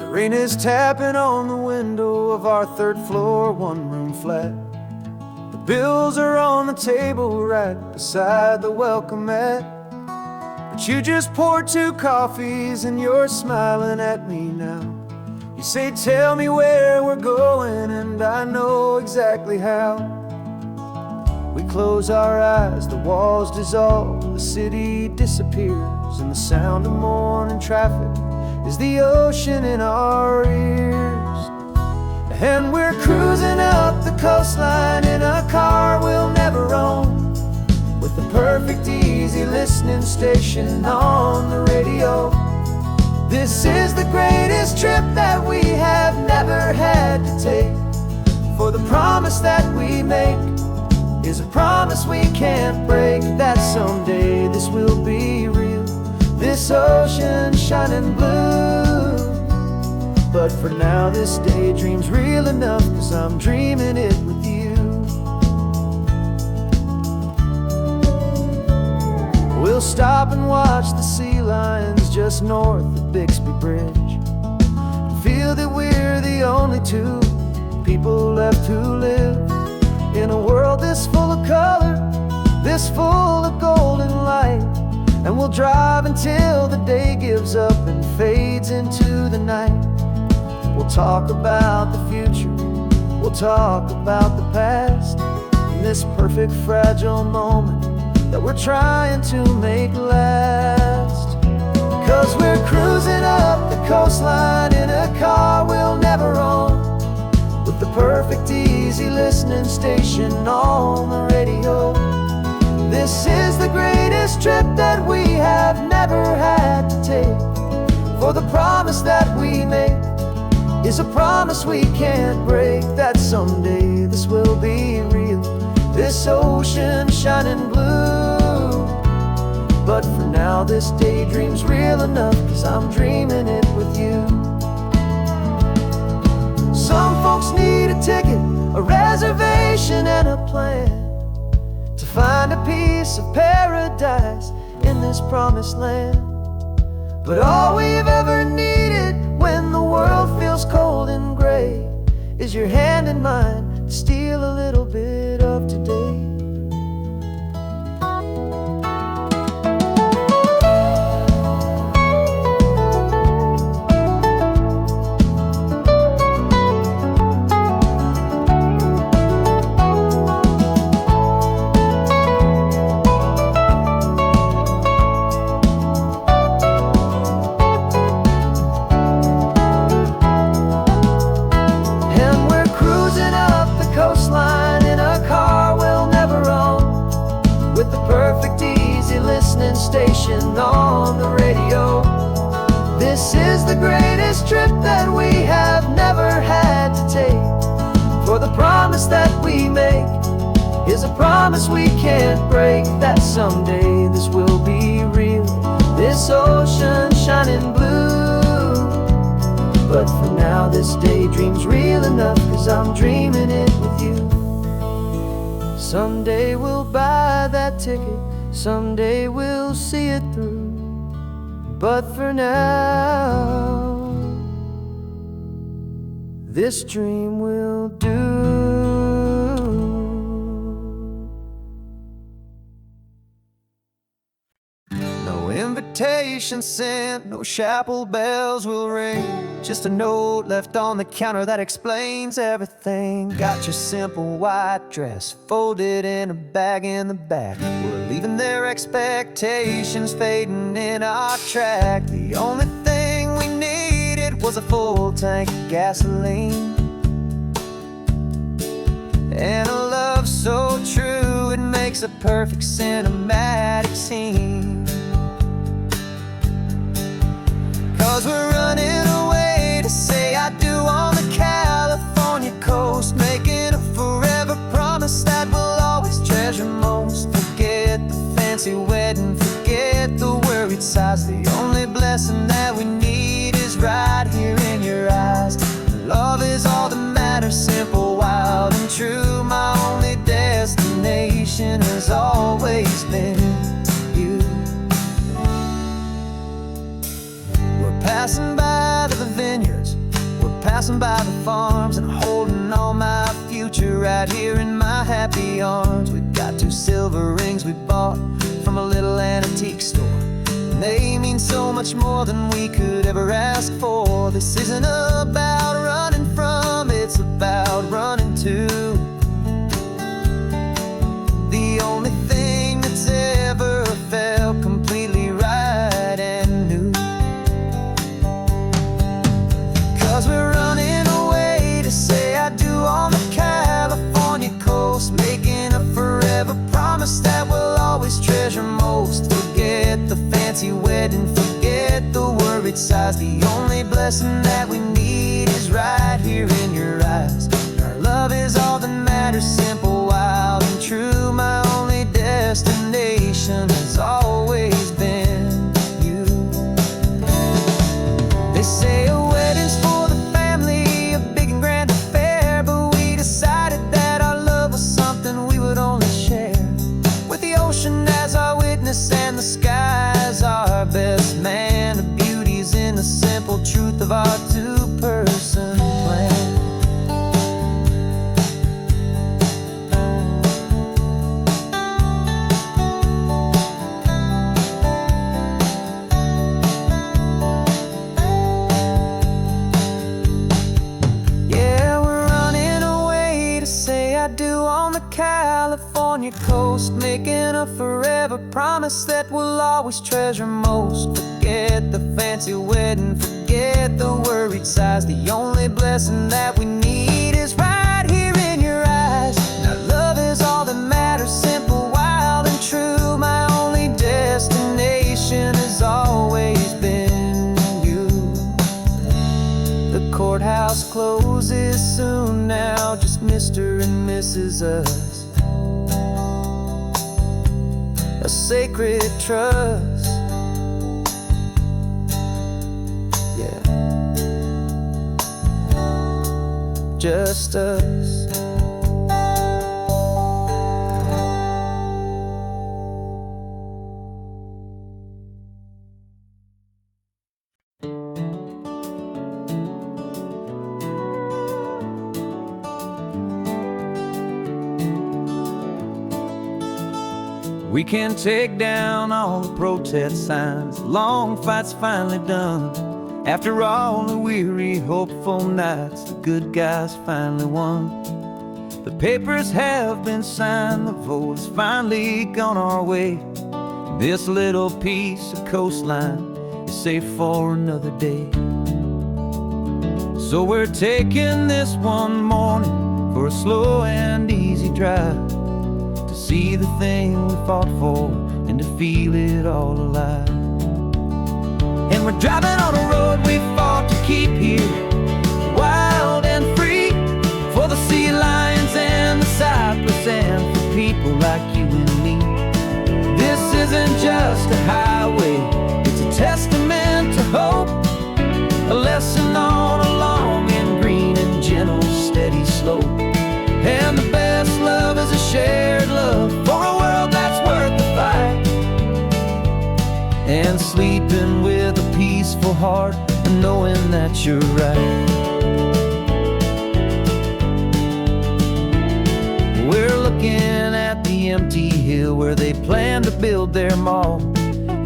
Rain is tapping on the window of our third floor, one-room flat. The bills are on the table right beside the welcome mat. But you just poured 2 coffees and you're smiling at me now. You say, tell me where we're going, and I know exactly how. We close our eyes, the walls dissolve, the city disappears, and the sound of morning traffic is the ocean in our ears. And we're cruising up the coastline in a car we'll never own, with the perfect easy listening station on the radio. This is the greatest trip that we have never had to take, for the promise that we make is a promise we can't break, that someday this will be real, this ocean shining blue. But for now this daydream's real enough, 'cause I'm dreaming it with you. We'll stop and watch the sea lions just north of Bixby Bridge, and feel that we're the only 2 people left who live in a world this full of color, this full of golden light. And we'll drive until the day gives up and fades into the night. We'll talk about the future, we'll talk about the past, in this perfect fragile moment that we're trying to make last. 'Cause we're cruising up the coastline in a car we'll never own, with the perfect easy listening station on the radio. This is the greatest trip that we have never had to take, for the promise that we make is a promise we can't break, that someday this will be real, this ocean shining blue. But for now this daydream's real enough, 'cause I'm dreaming it with you. Some folks need a ticket, a reservation and a plan, to find a piece of paradise in this promised land. But all we've ever needed when the world feels cold and gray is your hand in mine to steal a little bit of today. Station on the radio. This is the greatest trip that we have never had to take, for the promise that we make is a promise we can't break, that someday this will be real, this ocean shining blue. But for now this daydream's real enough, 'cause I'm dreaming it with you. Someday we'll buy that ticket, someday we'll see it through, but for now this dream will do. No invitation sent, no chapel bells will ring, just a note left on the counter that explains everything. Got your simple white dress folded in a bag in the back. We're leaving their expectations fading in our track. The only thing we needed was a full tank of gasoline, and a love so true it makes a perfect cinematic scene. 'Cause we're running away to say I do on the California coast, making a forever promise that we'll always treasure most. Forget the fancy wedding, forget the worried sighs. The only blessing that we need is right here in your eyes. Love is all that matters, simple, wild and true. My only destination has always been you. We're passing by the vineyards, passing by the farms and holding all my future right here in my happy arms. We've got 2 silver rings we bought from a little antique store, and they mean so much more than we could ever ask for. This isn't about running from, it's about running to the only thing that's ever felt completely right and new. 'Cause we're running away to say I do on the California coast, making a forever promise that we'll always treasure most. Forget the fancy wedding, forget the worried sighs. The only blessing that we need is right here in your eyes. Our love is all that matters, simple, wild, and true. My only destination has always been you. They say a wedding's for the family, a big and grand affair, but we decided that our love was something we would only share with the ocean as our witness and the sky as our best man. The beauty's in the simple truth of our 2-person plan. California coast, making a forever promise that we'll always treasure most. Forget the fancy wedding, forget the worried sighs. The only blessing that we need is right here in your eyes. Now love is all that matters, simple, wild, and true. My only destination has always been you. The courthouse closes soon now, just Mr. and Mrs. Us, a sacred trust. Yeah, just us. We can take down all the protest signs, long fight's finally done. After all the weary, hopeful nights, the good guys finally won. The papers have been signed, the vote has finally gone our way. This little piece of coastline is safe for another day. So we're taking this one morning for a slow and easy drive, to see the thing we fought for and to feel it all alive. And we're driving on a road we fought to keep here, wild and free, for the sea lions and the cypress and for people like you and me. This isn't just a highway, it's a testament to hope, a lesson on a long and green and gentle steady slope. And the best love is a shared love for a world that's worth the fight, and sleeping with a peaceful heart and knowing that you're right. We're looking at the empty hill where they plan to build their mall,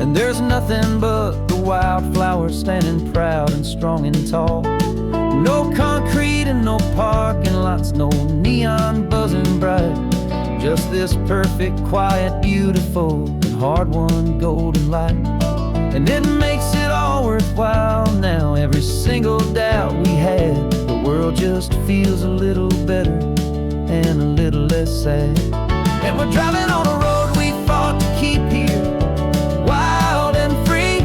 and there's nothing but the wildflowers standing proud and strong and tall. No concrete and no parking lots, no neon buzzing bright, just this perfect, quiet, beautiful, and hard-won golden light. And it makes it all worthwhile now, every single doubt we had. The world just feels a little better and a little less sad. And we're driving on a road we fought to keep here, wild and free,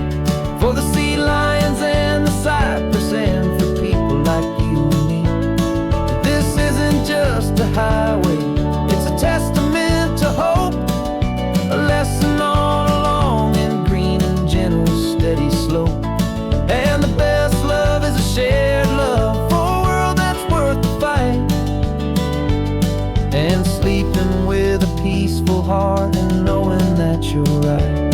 for the sea lions and the cypress and for people like you and me. This isn't just a highway, it's a testament to hope, a lesson on a long and green and gentle steady slope. And the best love is a shared love for a world that's worth the fight, and sleeping with a peaceful heart and knowing that you're right.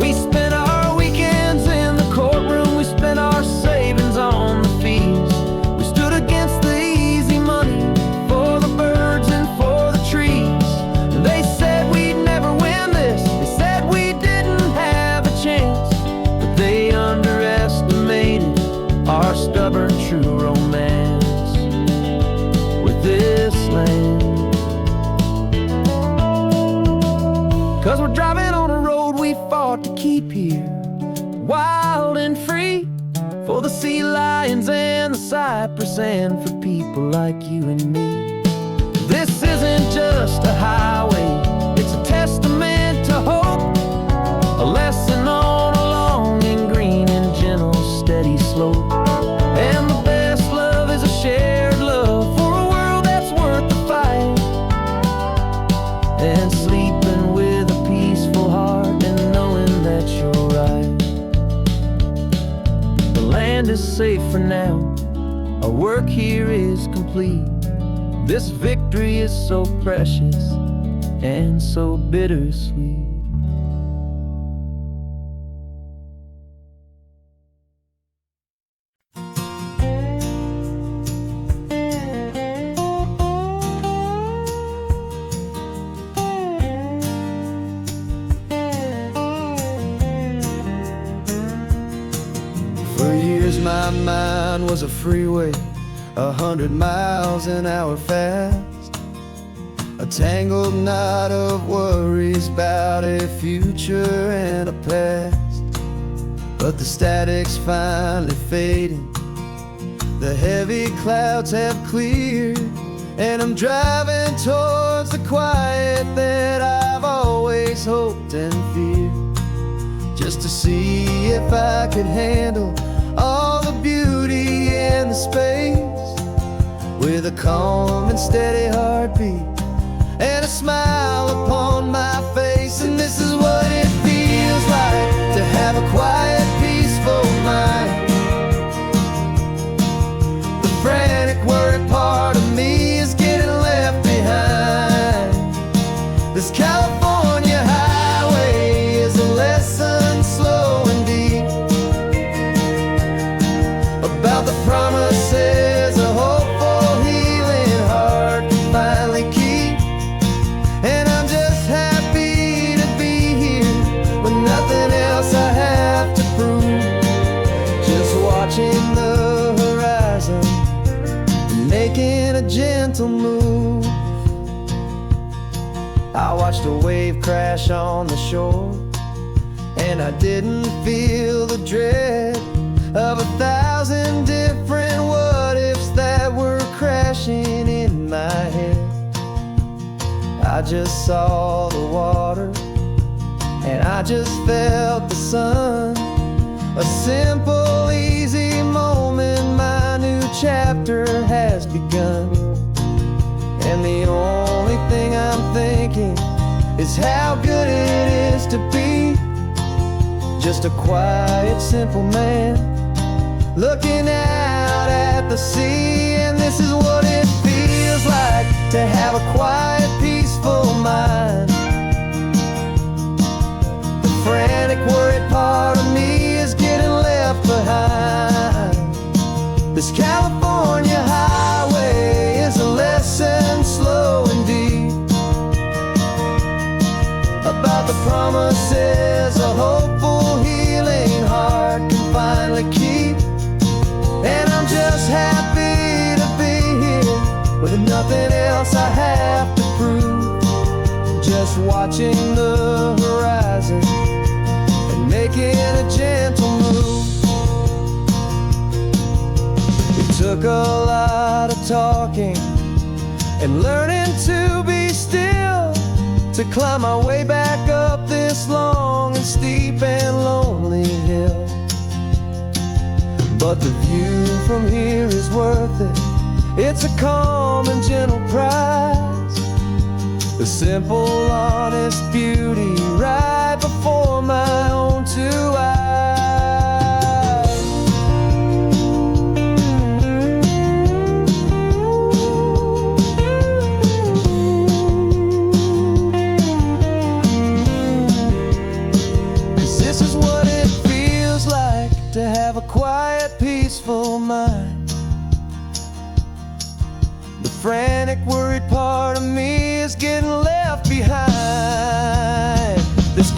We spent our weekends in the courtroom, we spent our savings on the fees, keep here, wild and free, for the sea lions and the cypress, and for people like you and me. This isn't just a highway, it's a testament to hope, a lesson on a long and green and gentle steady slope. And the best love is a shared love for a world that's worth the fight, and sleeping with a peaceful heart and knowing that you're right. The land is safe for now, our work here is complete. This victory is so precious and so bittersweet. For years my mind was a freeway, 100 miles an hour fast, a tangled knot of worries about a future and a past. But the static's finally fading, the heavy clouds have cleared, and I'm driving towards the quiet that I've always hoped and feared, just to see if I could handle all the beauty and the space, with a calm and steady heartbeat and a smile upon my face. And this is what it feels like to have a quiet, peaceful mind. The frantic, worried part of me is getting left behind. This California highway is a lesson slow and deep about the promises of hopeful healing heart can finally keep. And I'm just happy to be here with nothing else I have to prove, just watching the horizon and making a gentle move. I watched a wave crash on the shore, and I didn't feel the dread of 1,000 different what ifs that were crashing in my head. I just saw the water and I just felt the sun, a simple, easy moment. My new chapter has begun, and the only thing I'm thinking is how good it is to be just a quiet, simple man looking out at the sea. And this is what it feels like to have a quiet, peaceful mind. The frantic, worried part of me is getting left behind. This California highway is a lesson slow and deep about the promises a hopeful, healing heart can finally keep. And I'm just happy to be here with nothing else I have to prove, just watching the horizon and making a gentle move. It took a lot of talking and learning to be still to climb my way back up this long and steep and lonely hill. But the view from here is worth it, it's a calm and gentle prize, the simple, honest beauty right before my own two eyes. This is what it feels like to have a quiet, peaceful mind. The frantic, worried part of me is getting left behind. This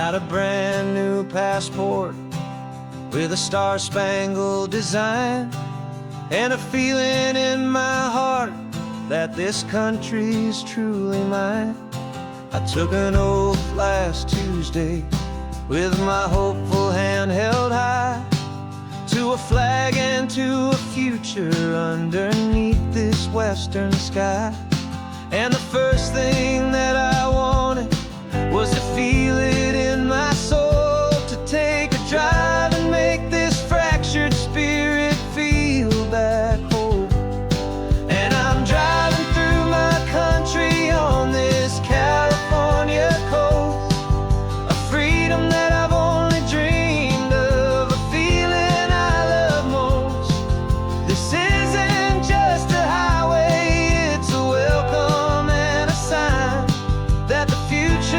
got a brand new passport with a star-spangled design, and a feeling in my heart that this country's truly mine. I took an oath last Tuesday with my hopeful hand held high, to a flag and to a future underneath this western sky. And the first thing that I wanted was to feel it in my soul, to take a drive and make this fractured spirit feel back home. And I'm driving through my country on this California coast, a freedom that I've only dreamed of, a feeling I love most. This isn't just a highway, it's a welcome and a sign that the future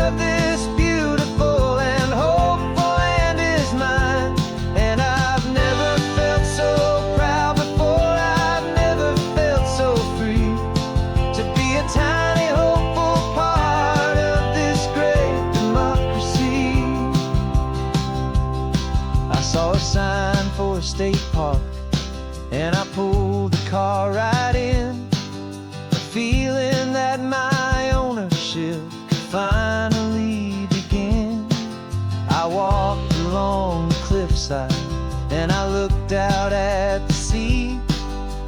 of this beautiful and hopeful land is mine. And I've never felt so proud before, I've never felt so free, to be a tiny hopeful part of this great democracy. I saw a sign for a state park, and I pulled the car right in, a feeling that my ownership could finally begin. I walked along the cliffside and I looked out at the sea,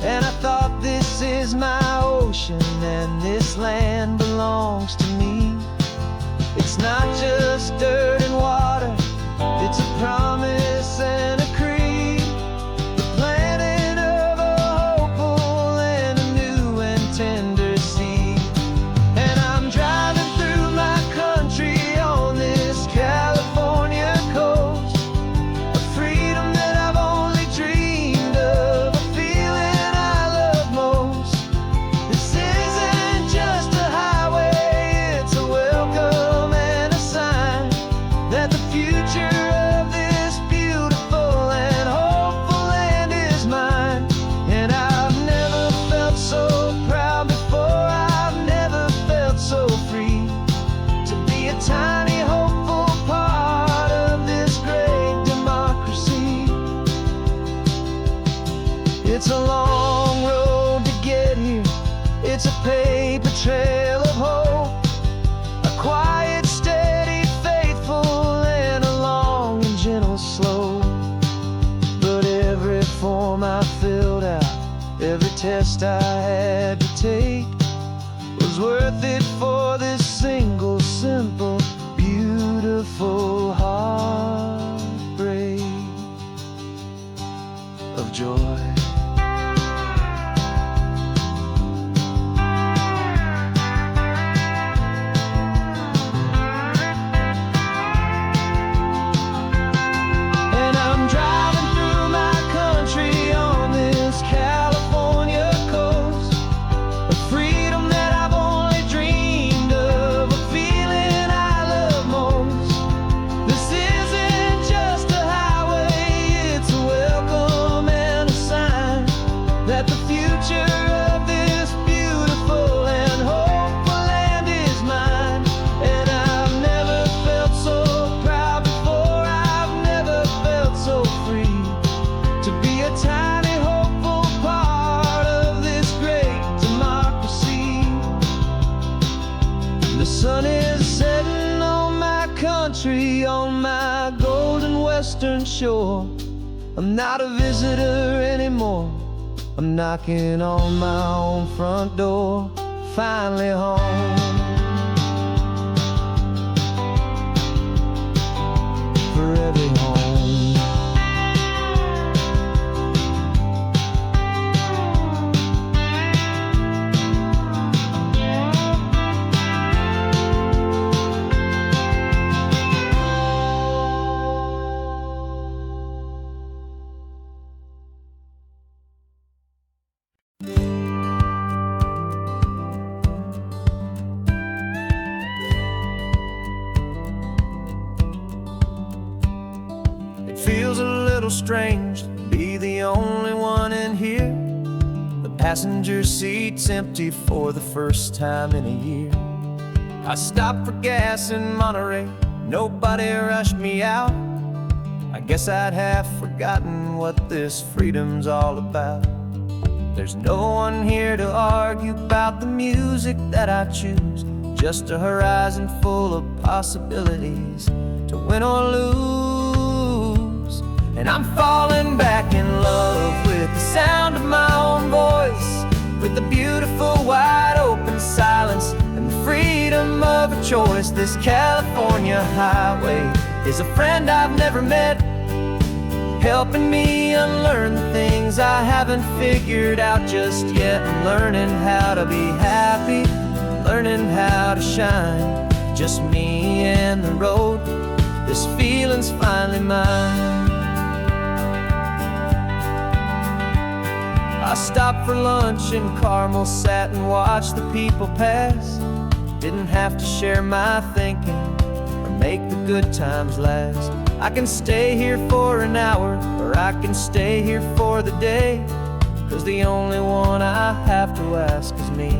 and I thought, this is my ocean and this land belongs to me. It's not just dirt and water, it's a promise and a creed, the planting of a hopeful and a new and tender seed. And I'm driving through my country on this California coast, a freedom that I've only dreamed of, a feeling I love most. This isn't just a highway, it's a welcome and a sign that the future of this beautiful and hopeful land is mine. And I've never felt so proud before, I've never felt so free, to be a tiny hopeful part of this great democracy. It's a long road to get here, it's a paper trail of hope, a quiet, steady, faithful, and a long and gentle slope. But every form I filled out, every test I had to take, was worth it for this single, simple, beautiful heartbreak of joy. And I'm driving through my country on this California coast, a freedom that I've only dreamed of, a feeling I love most. This isn't just a highway, it's a welcome and a sign that the future of this beautiful and hopeful land is mine. And I've never felt so proud before, I've never felt so free, to be a tiny hopeful part of this great democracy. The sun is setting on my country, on my golden western shore. I'm not a visitor anymore, I'm knocking on my own front door, finally home. Forever home. Feels a little strange to be the only one in here. The passenger seat's empty for the first time in a year. I stopped for gas in Monterey, nobody rushed me out, I guess I'd have forgotten what this freedom's all about. There's no one here to argue about the music that I choose, just a horizon full of possibilities to win or lose. And I'm falling back in love with the sound of my own voice, with the beautiful wide open silence and the freedom of a choice. This California highway is a friend I've never met, helping me unlearn the things I haven't figured out just yet. I'm learning how to be happy, learning how to shine, just me and the road. This feeling's finally mine. I stopped for lunch in Carmel, sat and watched the people pass. Didn't have to share my thinking or make the good times last. I can stay here for an hour, or I can stay here for the day, 'cause the only one I have to ask is me.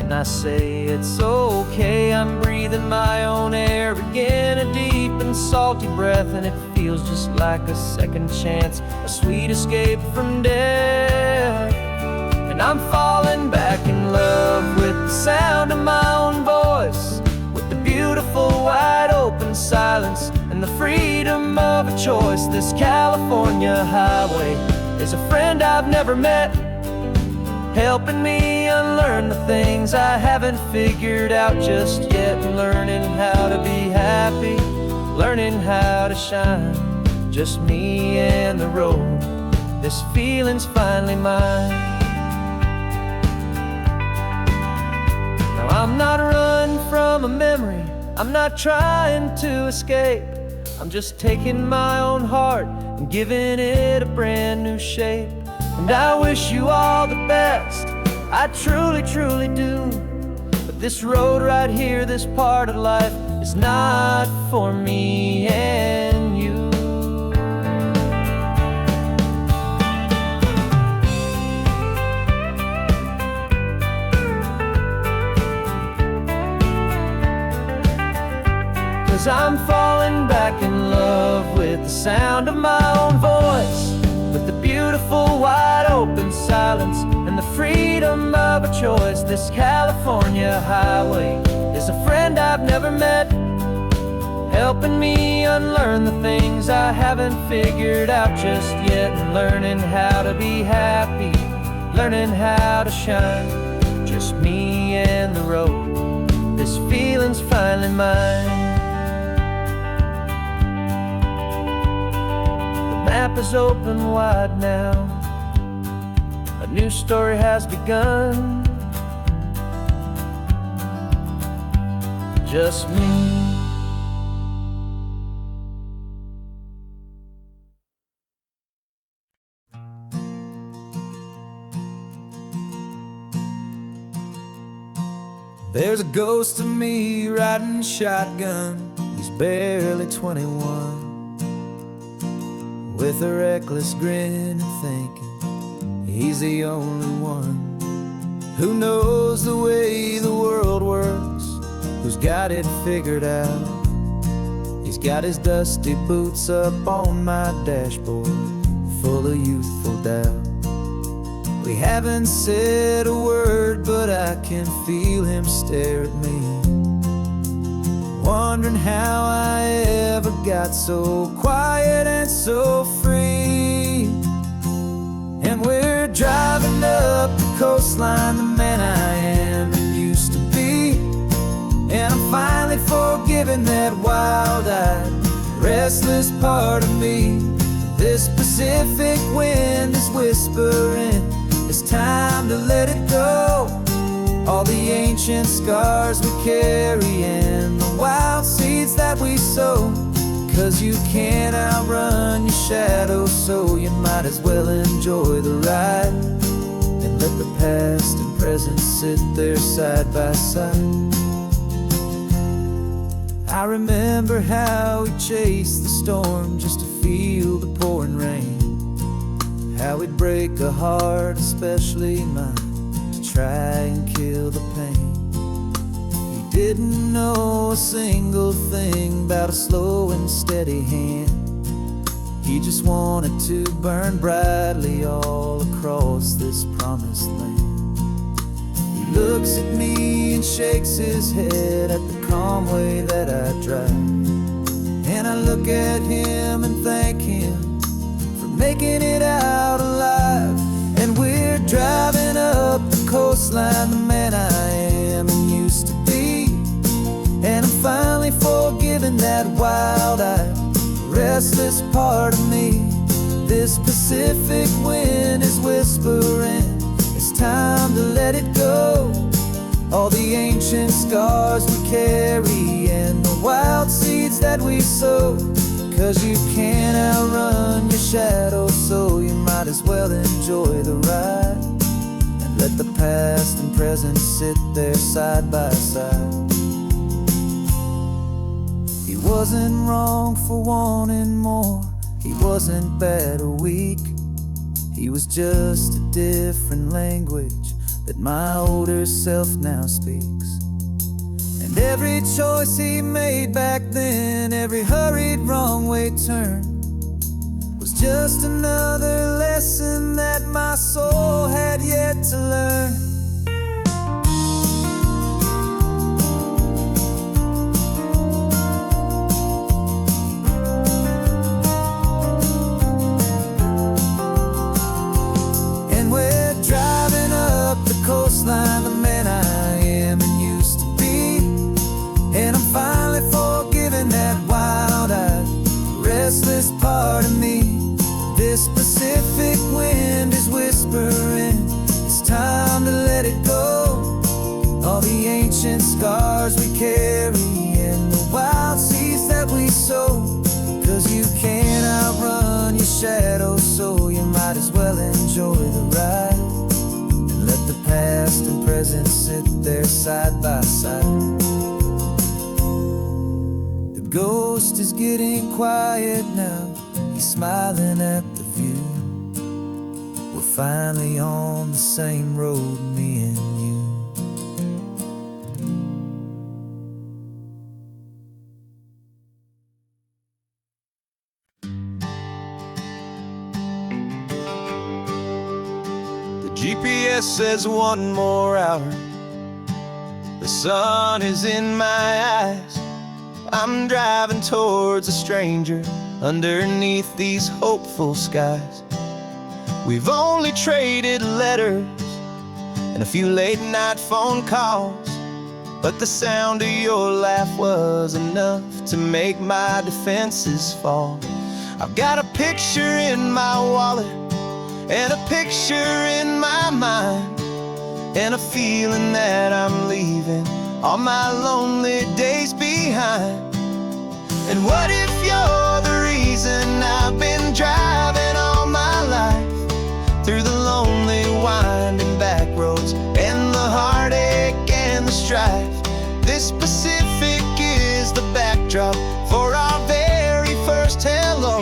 And I say it's okay, I'm breathing my own air again, a deep and salty breath, and it feels just like a second chance, a sweet escape from death. And I'm falling back in love with the sound of my own voice, with the beautiful wide open silence and the freedom of a choice. This California highway is a friend I've never met, helping me unlearn the things I haven't figured out just yet. And learning how to be happy, learning how to shine, just me and the road. This feeling's finally mine. Now I'm not running from a memory, I'm not trying to escape, I'm just taking my own heart and giving it a brand new shape. And I wish you all the best, I truly, truly do. But this road right here, this part of life, is not for me and you. 'Cause I'm falling back in love with the sound of my own voice, with the beautiful wide open silence and the freedom of a choice. This California highway is a friend I've never met, helping me unlearn the things I haven't figured out just yet. And learning how to be happy, learning how to shine, just me and the road. This feeling's finally mine. The map is open wide now, a new story has begun, just me. There's a ghost of me riding shotgun, he's barely 21, with a reckless grin and thinking he's the only one who knows the way the world works, who's got it figured out. He's got his dusty boots up on my dashboard, full of youthful doubt. We haven't said a word, but I can feel him stare at me, wondering how I ever got so quiet and so free. And we're driving up the coastline, the man I am and used to be, and I'm finally forgiving that wild-eyed, restless part of me. This Pacific wind is whispering, it's time to let it go. All the ancient scars we carry and the wild seeds that we sow. 'Cause you can't outrun your shadow, so you might as well enjoy the ride and let the past and present sit there side by side. I remember how we chased the storm just to feel the pouring rain, how we'd break a heart, especially mine, to try and kill the pain. We Didn't know a single thing about a slow and steady hand. He just wanted to burn brightly all across this promised land. He looks at me and shakes his head at the calm way that I drive. And I look at him and thank him for making it out alive. And we're driving up the coastline, the man I am and used to be. And I'm finally forgiving that wild-eyed, restless part of me. This Pacific wind is whispering, it's time to let it go. All the ancient scars we carry and the wild seeds that we sow. 'Cause you can't outrun your shadow, so you might as well enjoy the ride. And let the past and present sit there side by side. He wasn't wrong for wanting more. He wasn't bad or weak. He was just a different language that my older self now speaks. And every choice he made back then, every hurried wrong way turn, was just another lesson that my soul had yet to learn. Coastline, the man I am and used to be. And I'm finally forgiving that wild-eyed, restless part of me. This Pacific wind is whispering, it's time to let it go. All the ancient scars we carry and the wild seeds that we sow. 'Cause you can't outrun your shadow, so you might as well enjoy the ride. Let the past and present sit there side by side. The ghost is getting quiet now. He's smiling at the view. We're finally on the same road, me and you. GPS says 1 more hour. The sun is in my eyes. I'm driving towards a stranger underneath these hopeful skies. We've only traded letters and a few late night phone calls, but the sound of your laugh was enough to make my defenses fall. I've got a picture in my wallet and a picture in my mind, and a feeling that I'm leaving all my lonely days behind. And what if you're the reason I've been driving all my life, through the lonely winding back roads and the heartache and the strife? This Pacific is the backdrop for our very first hello.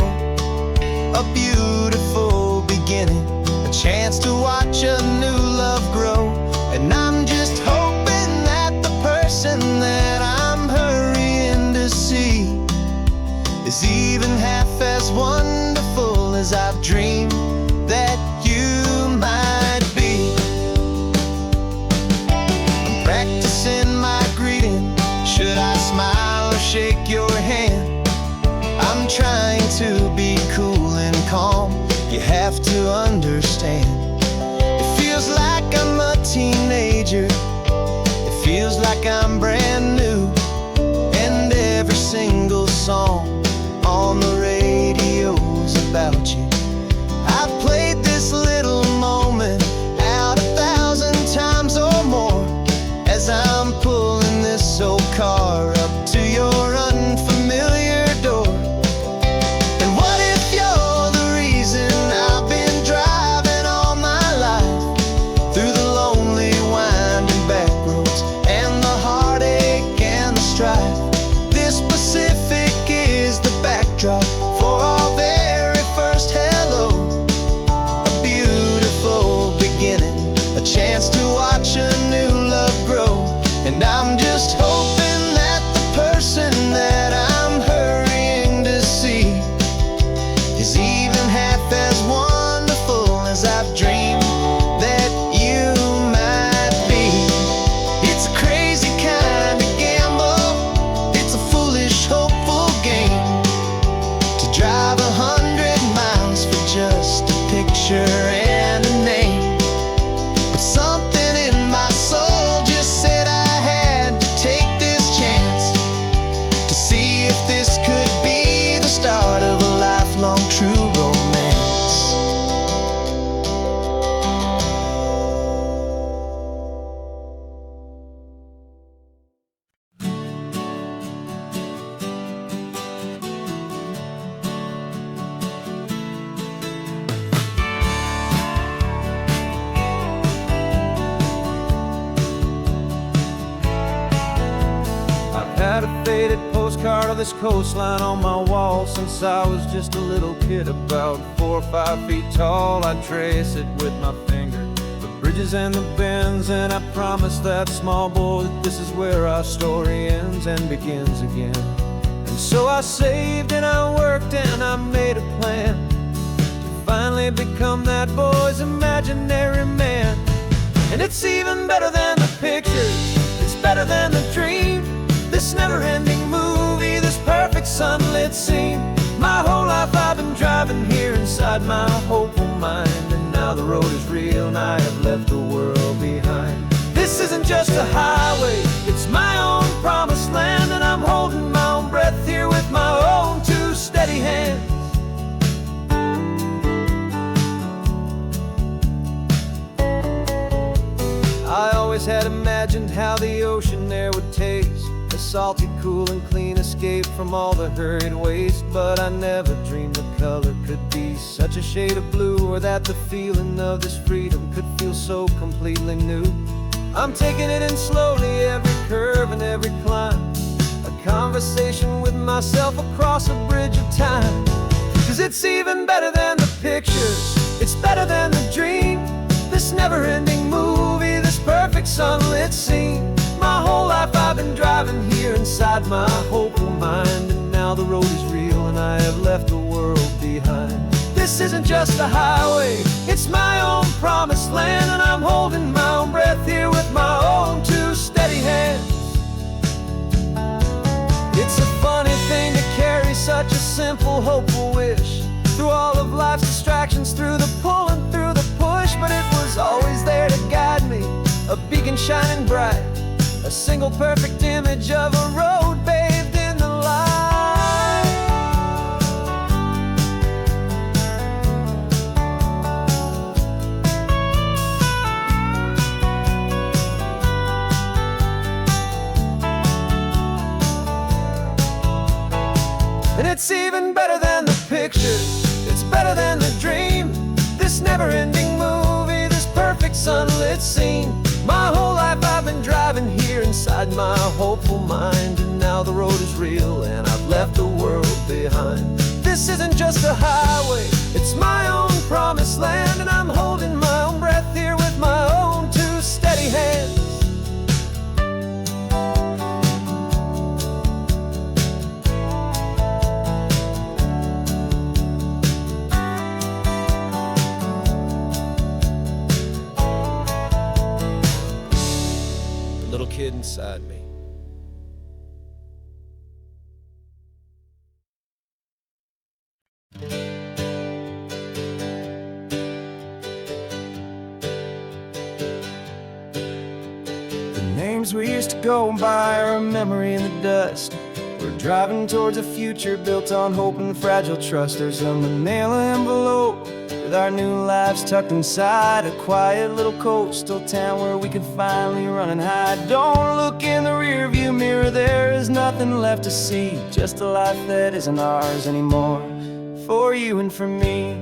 A beautiful beginning, a chance to watch a new love grow. And I'm just hoping that the person that I'm hurrying to see is even half as wonderful as I've dreamed that you might be. I'm practicing my greeting. Should I smile or shake your hand? I'm trying to be cool and calm. You have to understand, it feels like I'm a teenager. It feels like I'm brand new. And every single song on the radio's about you. I've played this little moment out 1,000 times or more, as I'm pulling this old car up to your unfamiliar door. And what if you're the reason I've been driving all my life, through the lonely winding back roads and the heartache and the strife? This Pacific is of this coastline on my wall since I was just a little kid, about 4 or 5 feet tall. I'd trace it with my finger, the bridges and the bends, and I promised that small boy that this is where our story ends and begins again. And so I saved and I worked and I made a plan to finally become that boy's imaginary man. And it's even better than the pictures, it's better than the dream, this never-ending movie, this perfect sunlit scene. My whole life I've been driving here inside my hopeful mind, and now the road is real and I have left the world behind. This isn't just a highway, it's my own promised land, and I'm holding my own breath here with my own two steady hands. I always had imagined how the ocean there would taste, a salty, cool and clean escape from all the hurried waste. But I never dreamed the color could be such a shade of blue, or that the feeling of this freedom could feel so completely new. I'm taking it in slowly, every curve and every climb, a conversation with myself across a bridge of time. 'Cause it's even better than the pictures, it's better than the dream, this never-ending movie, this perfect sunlit scene. My whole life I've been driving here inside my hopeful mind, and now the road is real and I have left the world behind. This isn't just a highway, it's my own promised land, and I'm holding my own breath here with my own two steady hands. It's a funny thing to carry such a simple, hopeful wish through all of life's distractions, through the pull and through the push. But it was always there to guide me, a beacon shining bright, a single perfect image of a road bathed in the light. And it's even better than the pictures, it's better than the dream, this never-ending movie, this perfect sunlit scene. My whole life I've been driving here inside my hopeful mind, and now the road is real and I've left the world behind. This isn't just a highway, it's my own promised land, and I'm holding my own breath here with my own two steady hands. Little kid inside me. The names we used to go by are a memory in the dust. We're driving towards a future built on hope and fragile trust. There's a manila envelope with our new lives tucked inside, a quiet little coastal town where we could finally run and hide. Don't look in the rearview mirror, there is nothing left to see, just a life that isn't ours anymore, for you and for me.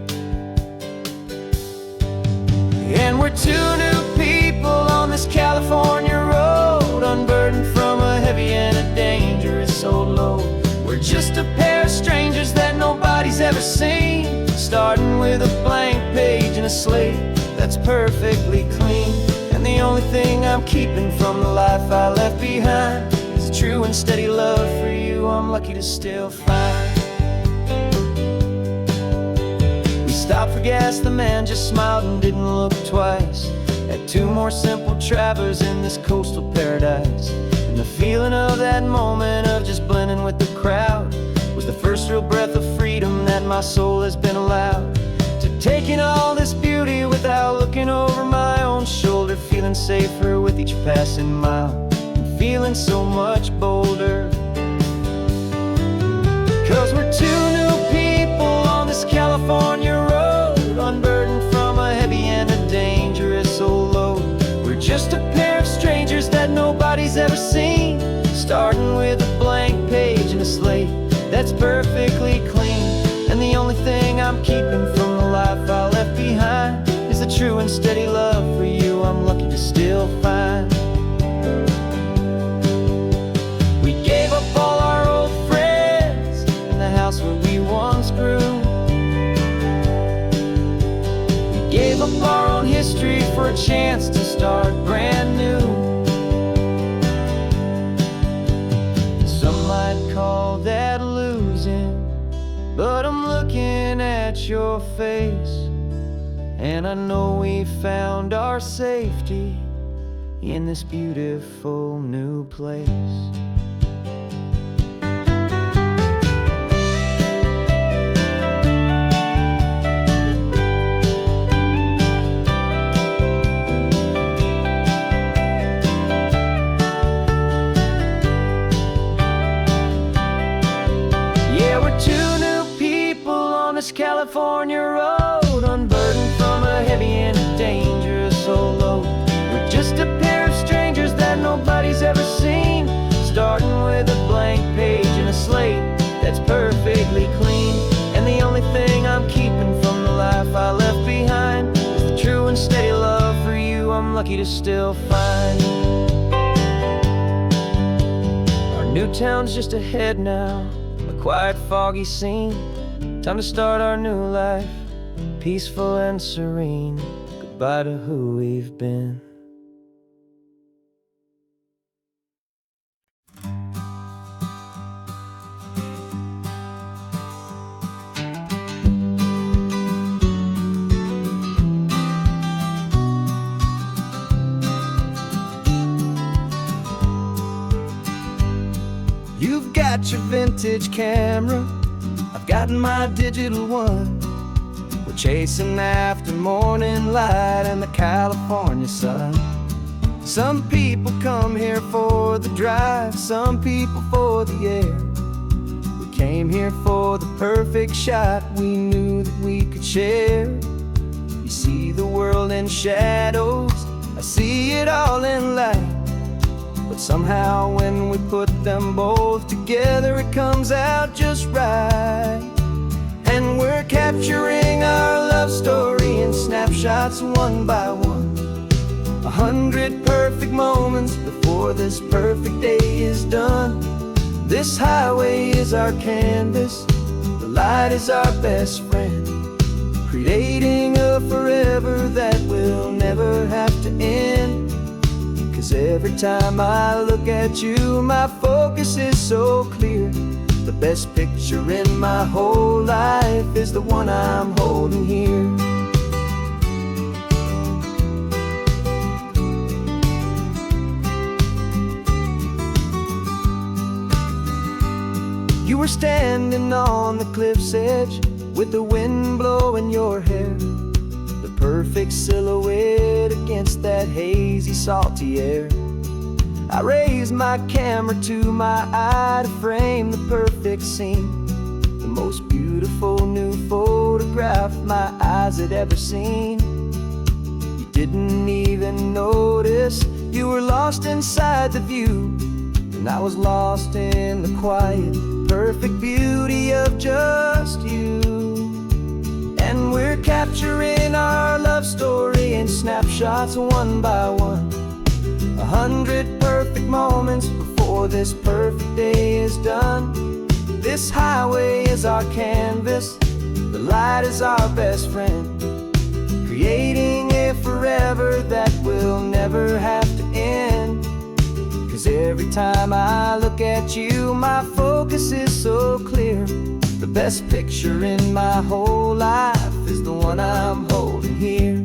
And we're two new people on this California road, unburdened from a heavy and a dangerous old load. We're just a pair of strangers that nobody's ever seen, starting with a blank page and a slate that's perfectly clean. And the only thing I'm keeping from the life I left behind is a true and steady love for you I'm lucky to still find. We stopped for gas, the man just smiled and didn't look twice. Had two more simple travelers in this coastal paradise, and the feeling of that moment of just blending with the crowd was the first real breath of freedom that my soul has been allowed to take in all this beauty without looking over my own shoulder, feeling safer with each passing mile and feeling so much bolder. 'Cause we're two new people on this California road, unburdened from a heavy and a dangerous old load. We're just a pair of strangers that nobody's ever seen, starting with a blank page and a slate that's perfectly clean. And the only thing I'm keeping from the life I left behind is the true and steady love for you I'm lucky to still find. We gave up all our old friends gave up our own history for a chance to start brand new. Some might call that losing, but I'm looking at your face, and I know we found our safety in this beautiful new place. Yeah, we're two new people on this California road, unburdened from a heavy and dangerous old load. We're just a pair of strangers that nobody's ever seen, starting with a blank page and a slate that's perfectly clean. And the only thing I'm keeping from the life I left behind is the true and steady love for you I'm lucky to still find. Our new town's just ahead now, a quiet, foggy scene. Time to start our new life, peaceful and serene. Goodbye to who we've been. You've got your vintage camera, I've got my digital one. We're chasing after morning light and the California sun. Some people come here for the drive, some people for the air. We came here for the perfect shot we knew that we could share. You see the world in shadows, I see it all in light. But somehow when we put them both together, it comes out just right. And we're capturing our love story in snapshots one by one. 100 perfect moments before this perfect day is done. This highway is our canvas, the light is our best friend, creating a forever that will never have to end. 'Cause every time I look at you, my focus is so clear. The best picture in my whole life is the one I'm holding here. You were standing on the cliff's edge with the wind blowing your hair, the perfect silhouette against that hazy, salty air. I raised my camera to my eye to frame the perfect scene, the most beautiful new photograph my eyes had ever seen. You didn't even notice you were lost inside the view, and I was lost in the quiet, perfect beauty of just you. And we're capturing our love story in snapshots one by one. 100 perfect moments before this perfect day is done. This highway is our canvas, the light is our best friend, creating a forever that will never have to end. 'Cause every time I look at you, my focus is so clear. The best picture in my whole life is the one I'm holding here.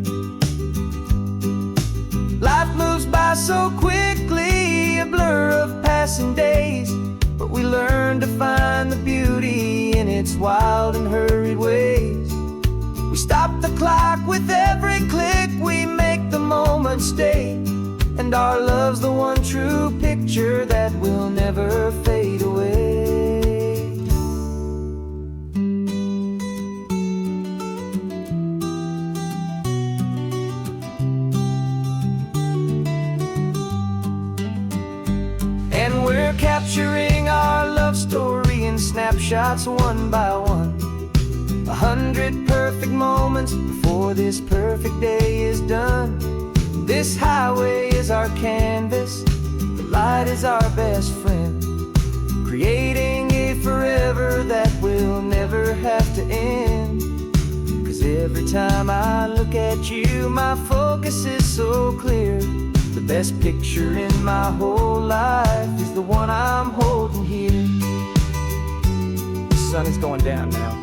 Life moves by so quickly, a blur of passing days, but we learn to find the beauty in its wild and hurried ways. We stop the clock with every click, we make the moment stay, and our love's the one true picture that will never fade away. And we're capturing our love story in snapshots one by one. 100 perfect moments before this perfect day is done. This highway is our canvas, the light is our best friend, creating a forever that will never have to end. 'Cause every time I look at at you, my focus is so clear. The best picture in my whole life is the one I'm holding here. The sun is going down now.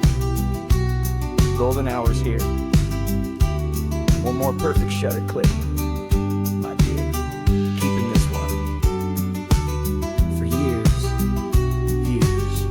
Golden hour's here. One more perfect shutter click, my dear. Keeping this one for years, years.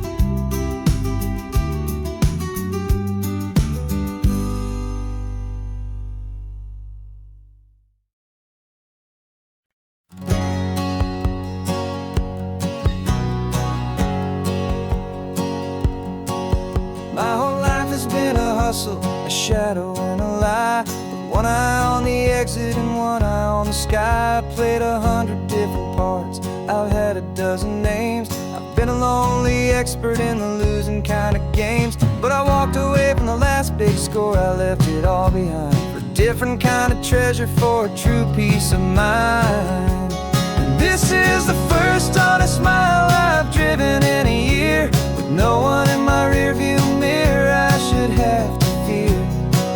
My whole life has been a hustle, a shadow and a lie. With one eye on the exit and one eye on the sky. I played 100 different parts, I've had a dozen names. I've been a lonely expert in the losing kind of games. But I walked away from the last big score, I left it all behind for a different kind of treasure, for a true peace of mind. And this is the first honest mile I've driven in a year, with no one in my rearview mirror I should have to fear.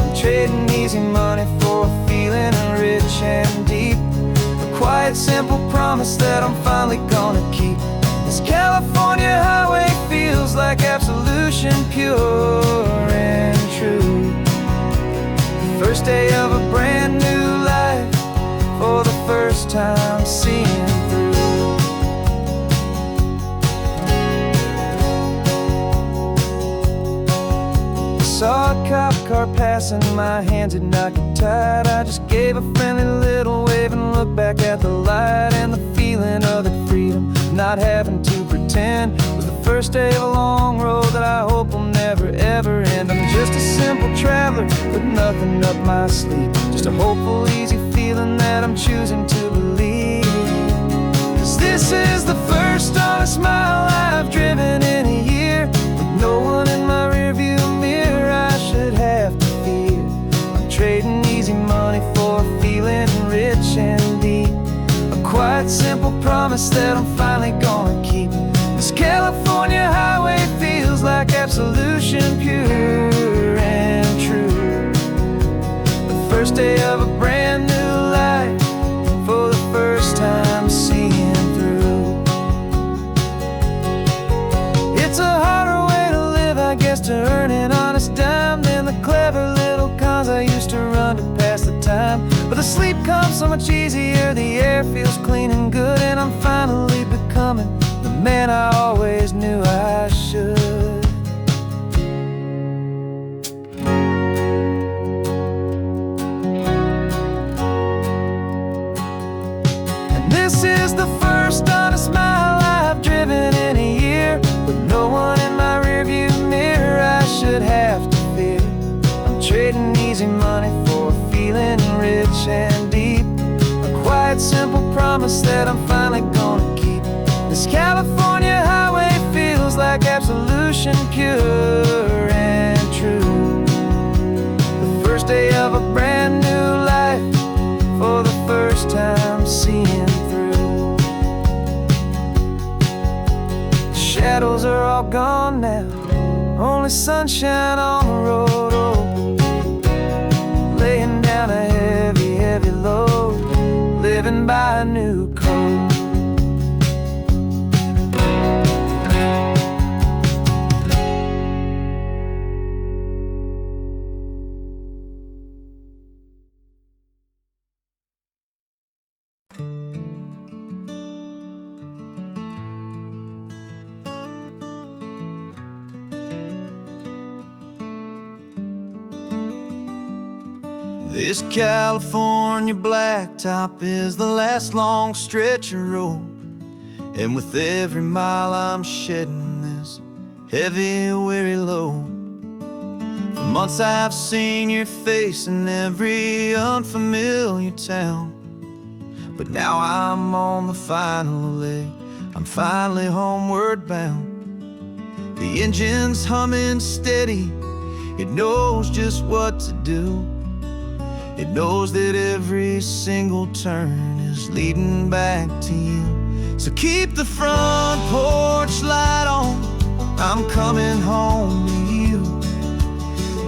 I'm trading easy money for a feeling rich and deep, a quiet simple promise that I'm finally gonna keep. This California highway feels like absolution, pure and true. The first day of a brand new life, for the first time seeing through. Saw a cop car passing, my hands had not got tied. I just gave a friendly little wave and looked back at the light. And the feeling of the freedom, not having to pretend, was the first day of a long road that I hope will never ever end. I'm just a simple traveler with nothing up my sleeve, just a hopeful easy feeling that I'm choosing to believe. 'Cause this is the first honest mile I've driven in a year, with no one in my rearview mirror I should have to fear. I'm trading easy money for a feeling rich and deep, a quiet simple promise that I'm finally gonna keep. This California highway feels like absolution, pure and true. The first day of a brand new life, for the first time seeing through. It's a harder way to live, I guess, to earn an honest dime than the clever little cons I used to run to pass the time. But the sleep comes so much easier, the air feels clean and good, and I'm finally becoming the man I always knew I should. And this is the first honest mile I've driven in a year, with no one in my rearview mirror I should have to fear. I'm trading easy money for a feeling rich and deep, a quiet simple promise that I'm finally gonna keep. This California highway feels like absolution, pure and true. The first day of a brand new life, for the first time seeing through. The shadows are all gone now, only sunshine on the road. Oh, laying down a heavy, heavy load, living by a new code. This California blacktop is the last long stretch of road, and with every mile I'm shedding this heavy, weary load. For months I've seen your face in every unfamiliar town, but now I'm on the final leg, I'm finally homeward bound. The engine's humming steady, it knows just what to do. It knows that every single turn is leading back to you. So keep the front porch light on, I'm coming home to you.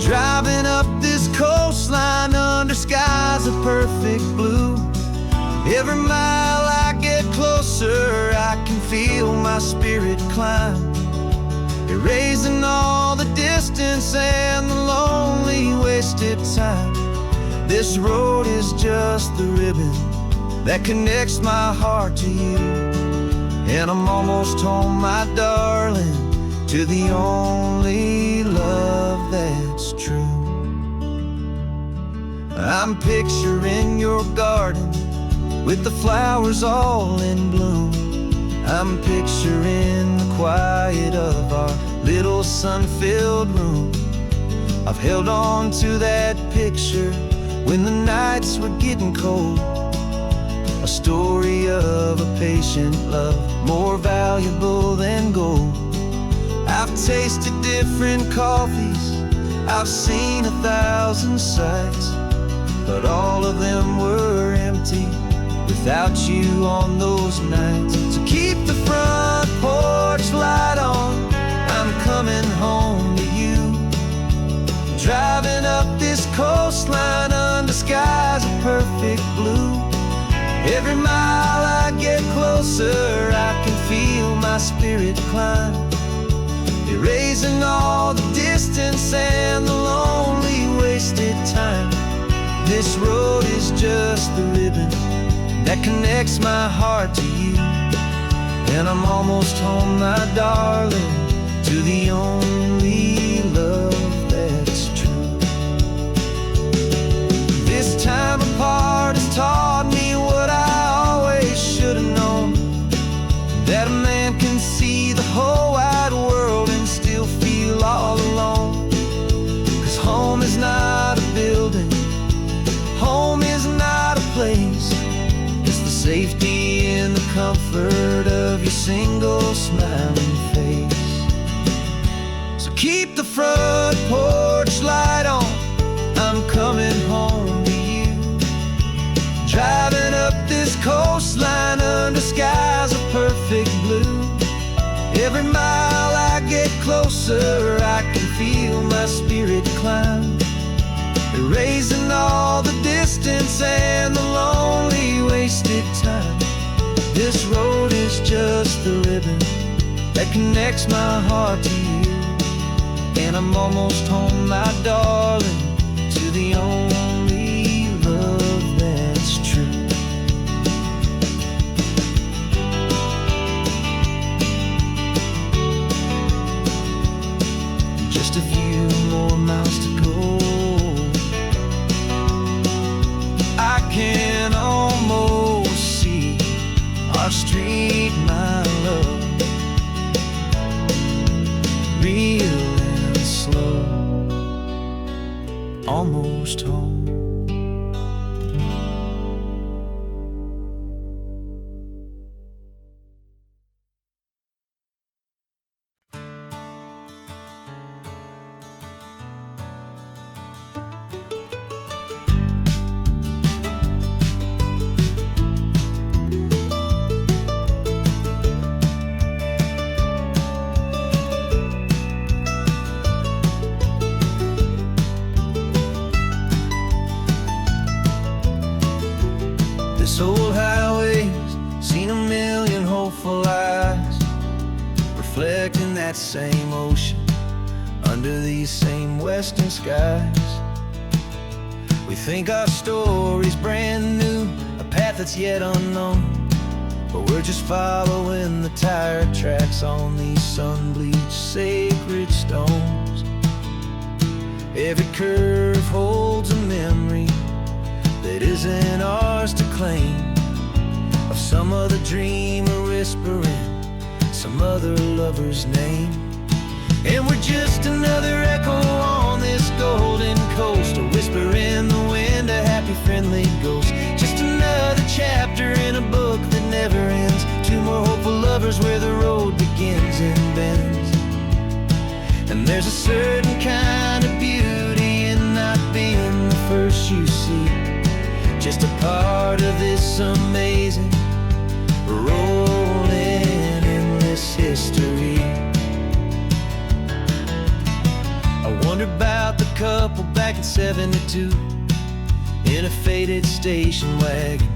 Driving up this coastline under skies of perfect blue. Every mile I get closer, I can feel my spirit climb, erasing all the distance and the lonely wasted time. This road is just the ribbon that connects my heart to you, and I'm almost home, my darling, to the only love that's true. I'm picturing your garden with the flowers all in bloom. I'm picturing the quiet of our little sun-filled room. I've held on to that picture when the nights were getting cold. A story of a patient love, more valuable than gold. I've tasted different coffees, I've seen 1,000 sights, but all of them were empty without you on those nights. So keep the front porch light on, I'm coming home to you. Driving up this coastline under skies of perfect blue. Every mile I get closer, I can feel my spirit climb, erasing all the distance and the lonely wasted time. This road is just the ribbon that connects my heart to you, and I'm almost home, my darling, to the only love that's true. This time apart has taught me what I always should have known, that a man can see the whole wide world and still feel all alone. 'Cause home is not a building, home is not a place, it's the safety and the comfort of your single smiling face. So keep the front porch light on, I'm coming home to you. Driving up this coastline under skies of perfect blue. Every mile I get closer, I can feel my spirit climb, erasing all the distance and the lonely wasted time. This road is just the ribbon that connects my heart to you, and I'm almost home, my darling, to the only love that's true. Just a few more miles to go, I can almost see our street, my love, real and slow, almost home. This old highway's seen a million hopeful eyes, reflecting that same ocean under these same western skies. We think our story's brand new, a path that's yet unknown, but we're just following the tire tracks on these sun-bleached sacred stones. Every curve holds a memory that isn't ours to claim, of some other dreamer whispering some other lover's name. And we're just another echo on this golden coast, a whisper in the wind, a happy friendly ghost. Just another chapter in a book that never ends, two more hopeful lovers where the road begins and bends. And there's a certain kind of beauty in not being the first you see, just a part of this amazing, rolling, endless history. I wonder about the couple back in '72 in a faded station wagon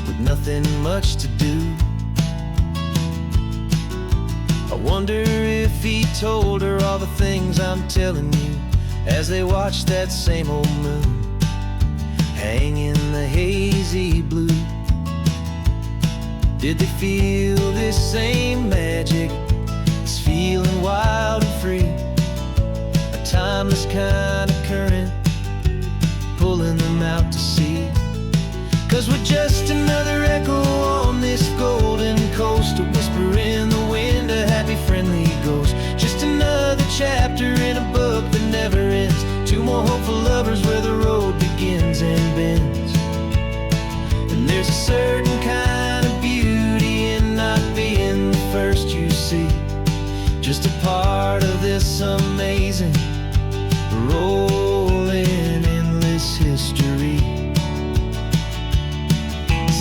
with nothing much to do. I wonder if he told her all the things I'm telling you as they watched that same old moon hang in the hazy blue. Did they feel this same magic, this feeling wild and free, a timeless kind of current pulling them out to sea? 'Cause we're just another echo on this golden coast, a whisper in the wind, a happy friendly ghost. Just another chapter in a book that never ends, two more hopeful lovers where the road begins and bends. And there's a certain kind of beauty in not being the first you see, just a part of this amazing rolling endless history.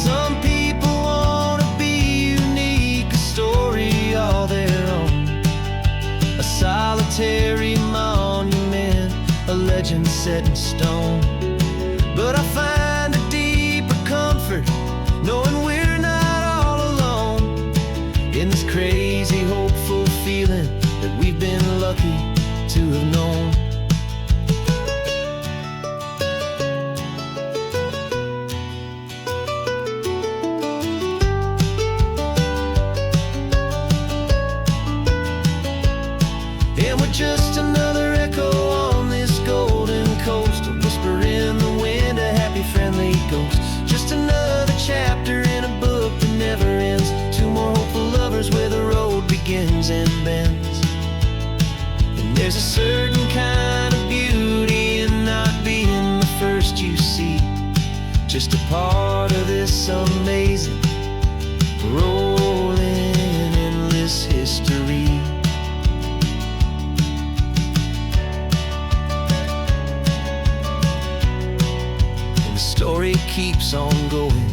Some people wanna be unique, a story all their own, a solitary monument, a legend set in stone. But I find a deeper comfort knowing we're not all alone in this crazy, hopeful feeling that we've been lucky to have known. And we're just another echo on this golden coast, a whisper in the wind, a happy friendly ghost. Just another chapter in a book that never ends, two more hopeful lovers where the road begins and bends. And there's a certain kind of beauty in not being the first you see, just a part of this amazing rolling endless history. Story keeps on going.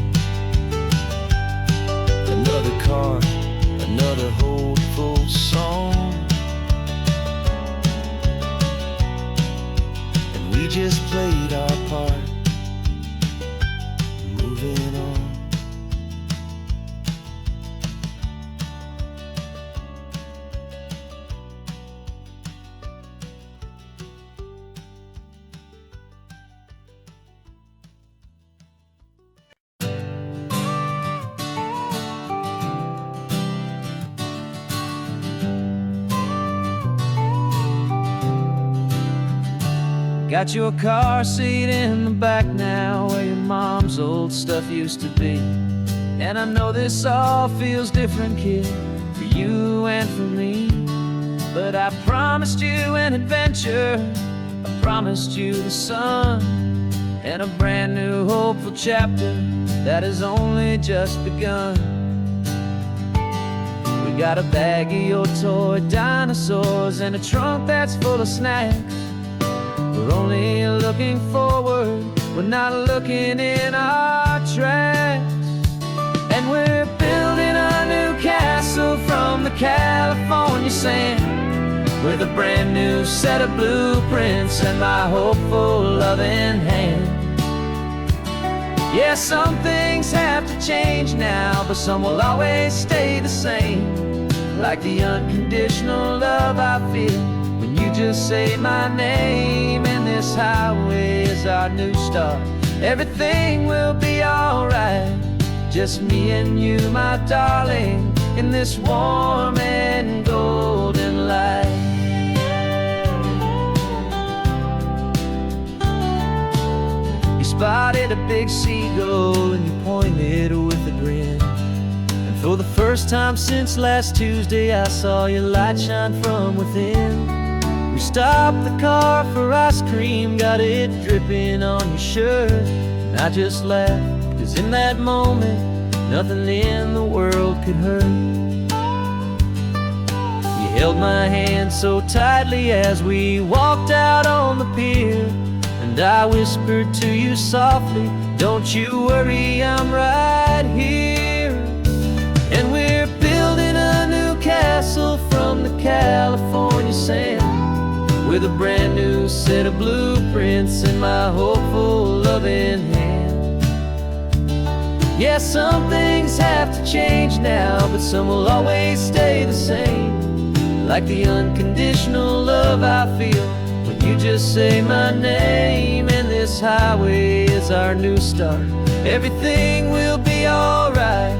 Another car, another hopeful song, and we just played our part, moving on. Got your car seat in the back now, where your mom's old stuff used to be. And I know this all feels different, kid, for you and for me. But I promised you an adventure, I promised you the sun, and a brand new hopeful chapter that has only just begun. We got a bag of your toy dinosaurs and a trunk that's full of snacks. We're only looking forward, we're not looking in our tracks. And we're building a new castle from the California sand, with a brand new set of blueprints and my hopeful loving hand. Yeah, some things have to change now, but some will always stay the same, like the unconditional love I feel when you just say my name. And this highway is our new start, everything will be alright, just me and you, my darling, in this warm and golden light. You spotted a big seagull and you pointed with a grin, and for the first time since last Tuesday I saw your light shine from within. We stopped the car for ice cream, got it dripping on your shirt, and I just laughed, 'cause in that moment nothing in the world could hurt. You held my hand so tightly as we walked out on the pier, and I whispered to you softly, don't you worry, I'm right here. And we're building a new castle from the California sand, with a brand new set of blueprints in my hopeful, loving hand. Yeah, some things have to change now, but some will always stay the same. Like the unconditional love I feel when you just say my name. And this highway is our new start. Everything will be alright,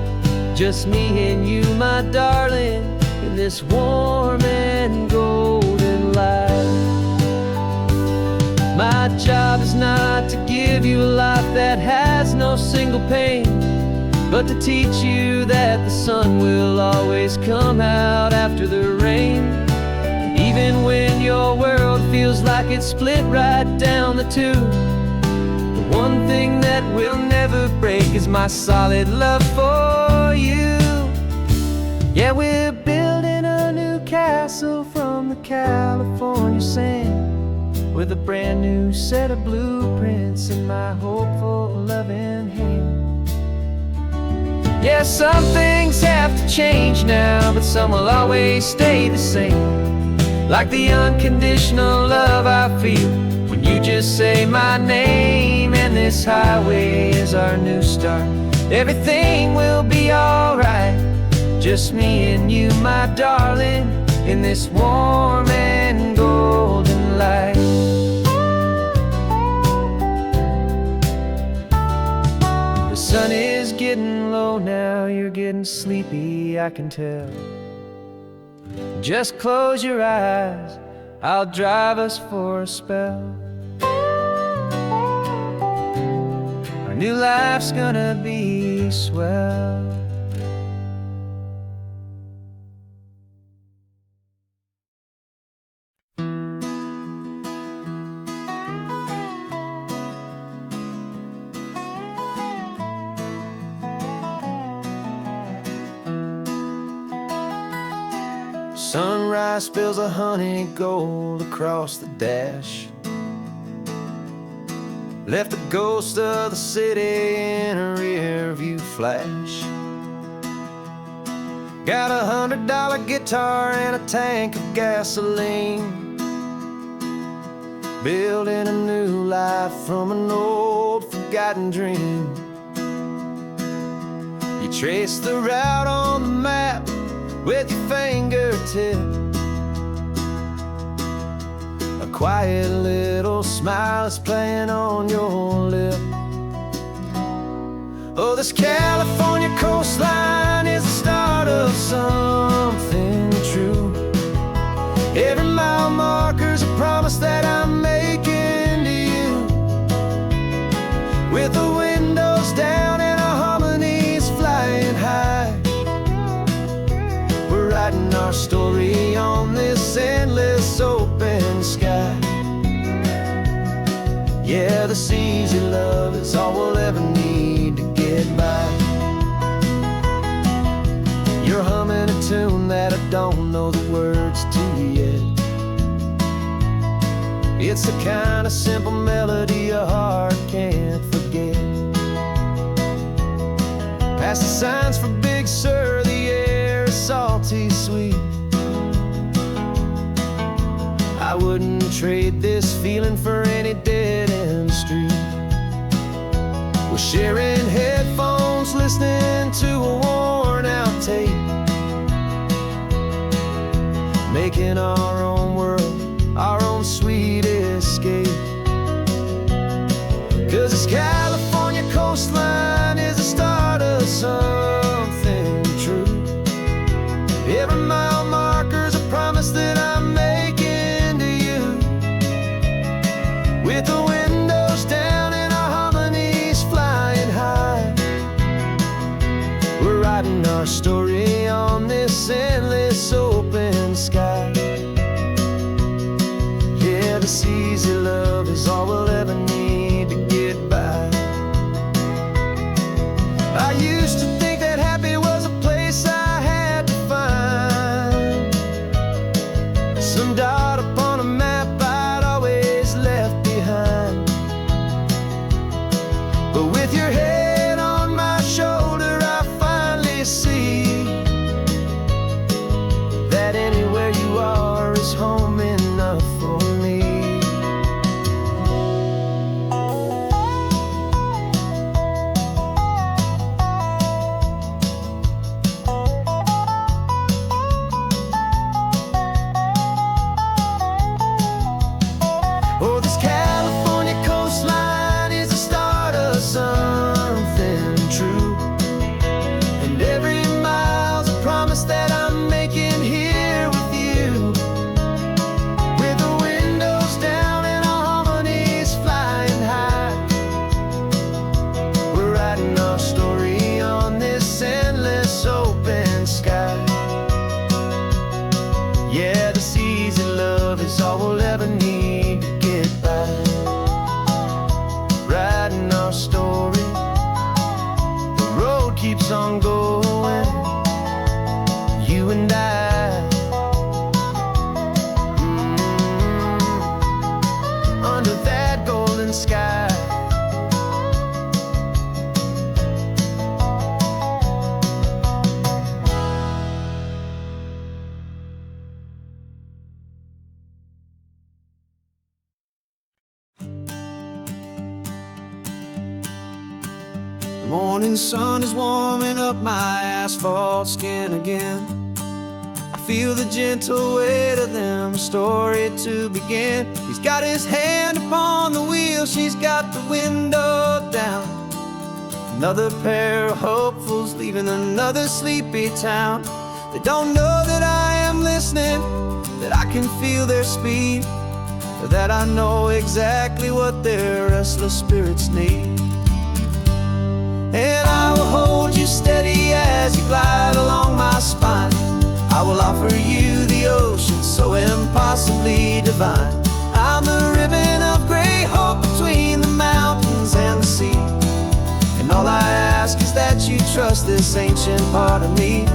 just me and you, my darling, in this warm and golden light. My job is not to give you a life that has no single pain, but to teach you that the sun will always come out after the rain. And even when your world feels like it's split right down the tube, the one thing that will never break is my solid love for you. Yeah, we're building a new castle from the California sand, with a brand new set of blueprints in my hopeful, loving hand. Yeah, some things have to change now, but some will always stay the same. Like the unconditional love I feel when you just say my name. And this highway is our new start. Everything will be alright, just me and you, my darling, in this warm and golden light. The sun is getting low now, you're getting sleepy, I can tell. Just close your eyes, I'll drive us for a spell. Our new life's gonna be swell. Sunrise spills a honey gold across the dash. Left the ghost of the city in a rear view flash. Got $100 guitar and a tank of gasoline, building a new life from an old forgotten dream. You trace the route on the map with your fingertip, a quiet little smile is playing on your lip. Oh, this California coastline is the start of something true. Every mile marker's a promise that I'm making to you. With the windows down and our harmonies flying high, we're writing our story on this endless open sky. Yeah, this easy love is all we'll ever need to get by. You're humming a tune that I don't know the words to yet. It's the kind of simple melody a heart can't forget. Past the signs for Big Sur, the air is salty sweet. I wouldn't trade this feeling for any dead-end street. We're sharing headphones, listening to a worn-out tape, making our own world, our own sweet escape. 'Cause this California coastline is the start of something true. Every mile marker's a promise that I'm making to you. With the windows down and our harmonies flying high, we're writing our story on this endless open sky. Yeah, this easy love is all we'll ever need to get by. I used to think that happy was a place I had to find, some dot upon a map I'd always left behind. But with your head on my shoulder, I finally see that anywhere you are is home enough for me. keeps on going, you and I. Under that golden sky. The morning sun is warming up my asphalt skin again. I feel the gentle weight of them, story to begin. He's got his hand upon the wheel, she's got the window down. Another pair of hopefuls leaving another sleepy town. They don't know that I am listening, that I can feel their speed, or that I know exactly what their restless spirits need. And I will hold you steady as you glide along my spine. I will offer you the ocean so impossibly divine. I'm the ribbon of gray hope between the mountains and the sea. And all I ask is that you trust this ancient part of me.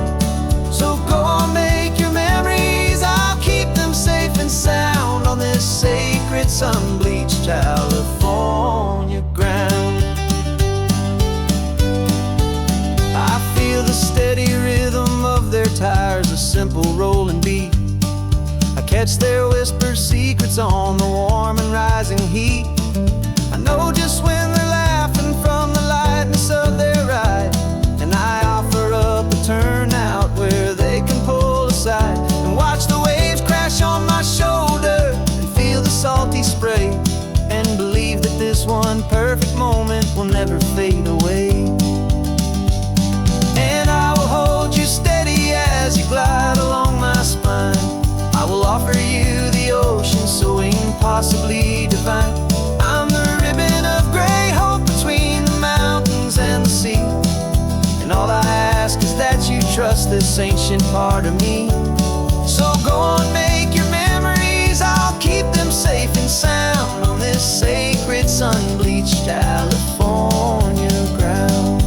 So go on, make your memories, I'll keep them safe and sound on this sacred sun-bleached California ground. I feel the steady rhythm of their tires, a simple rolling beat. I catch their whispered secrets on the warm and rising heat. I know just when they're laughing from the lightness of their ride, and I offer up a turnout where they can pull aside and watch the waves crash on my shoulder and feel the salty spray, and believe that this one perfect moment will never fade away. And I will hold you steady as you glide along my spine. I will offer you the ocean so impossibly divine. I'm the ribbon of gray hope between the mountains and the sea. And all I ask is that you trust this ancient part of me. So go on, make your memories, I'll keep them safe and sound on this sacred sun-bleached California ground.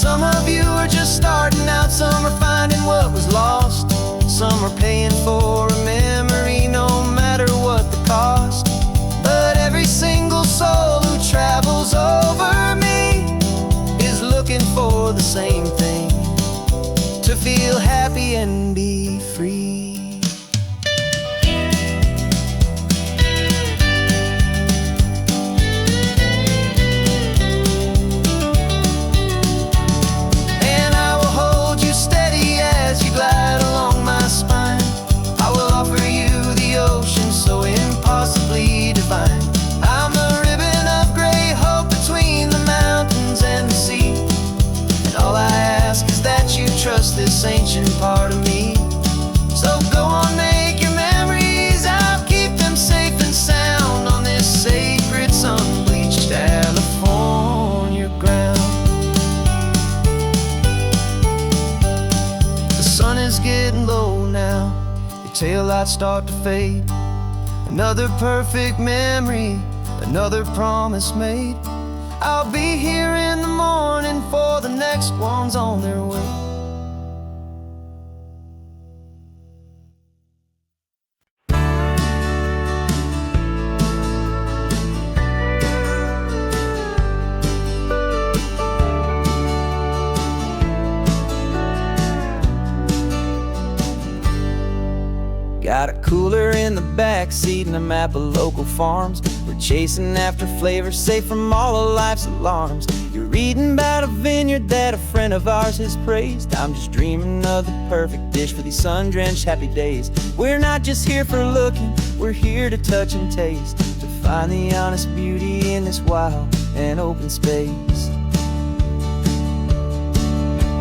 Some of you are just starting out, some are finding what was lost, some are paying for a memory no matter what the cost. But every single soul who travels over me is looking for the same thing, to feel happy and be free. Glide along my spine. I will offer you the ocean so impossibly divine. I'm the ribbon of gray hope between the mountains and the sea. And all I ask is that you trust this ancient part of me. So go on, make your memories, I'll keep them safe and sound on this sacred sun-bleached California ground. Sun is getting low now, your taillights start to fade. Another perfect memory, another promise made. I'll be here in the morning for the next ones on their way. Got a cooler in the backseat and a map of local farms. We're chasing after flavors safe from all of life's alarms. You're reading about a vineyard that a friend of ours has praised. I'm just dreaming of the perfect dish for these sun-drenched happy days. We're not just here for looking, we're here to touch and taste, to find the honest beauty in this wild and open space.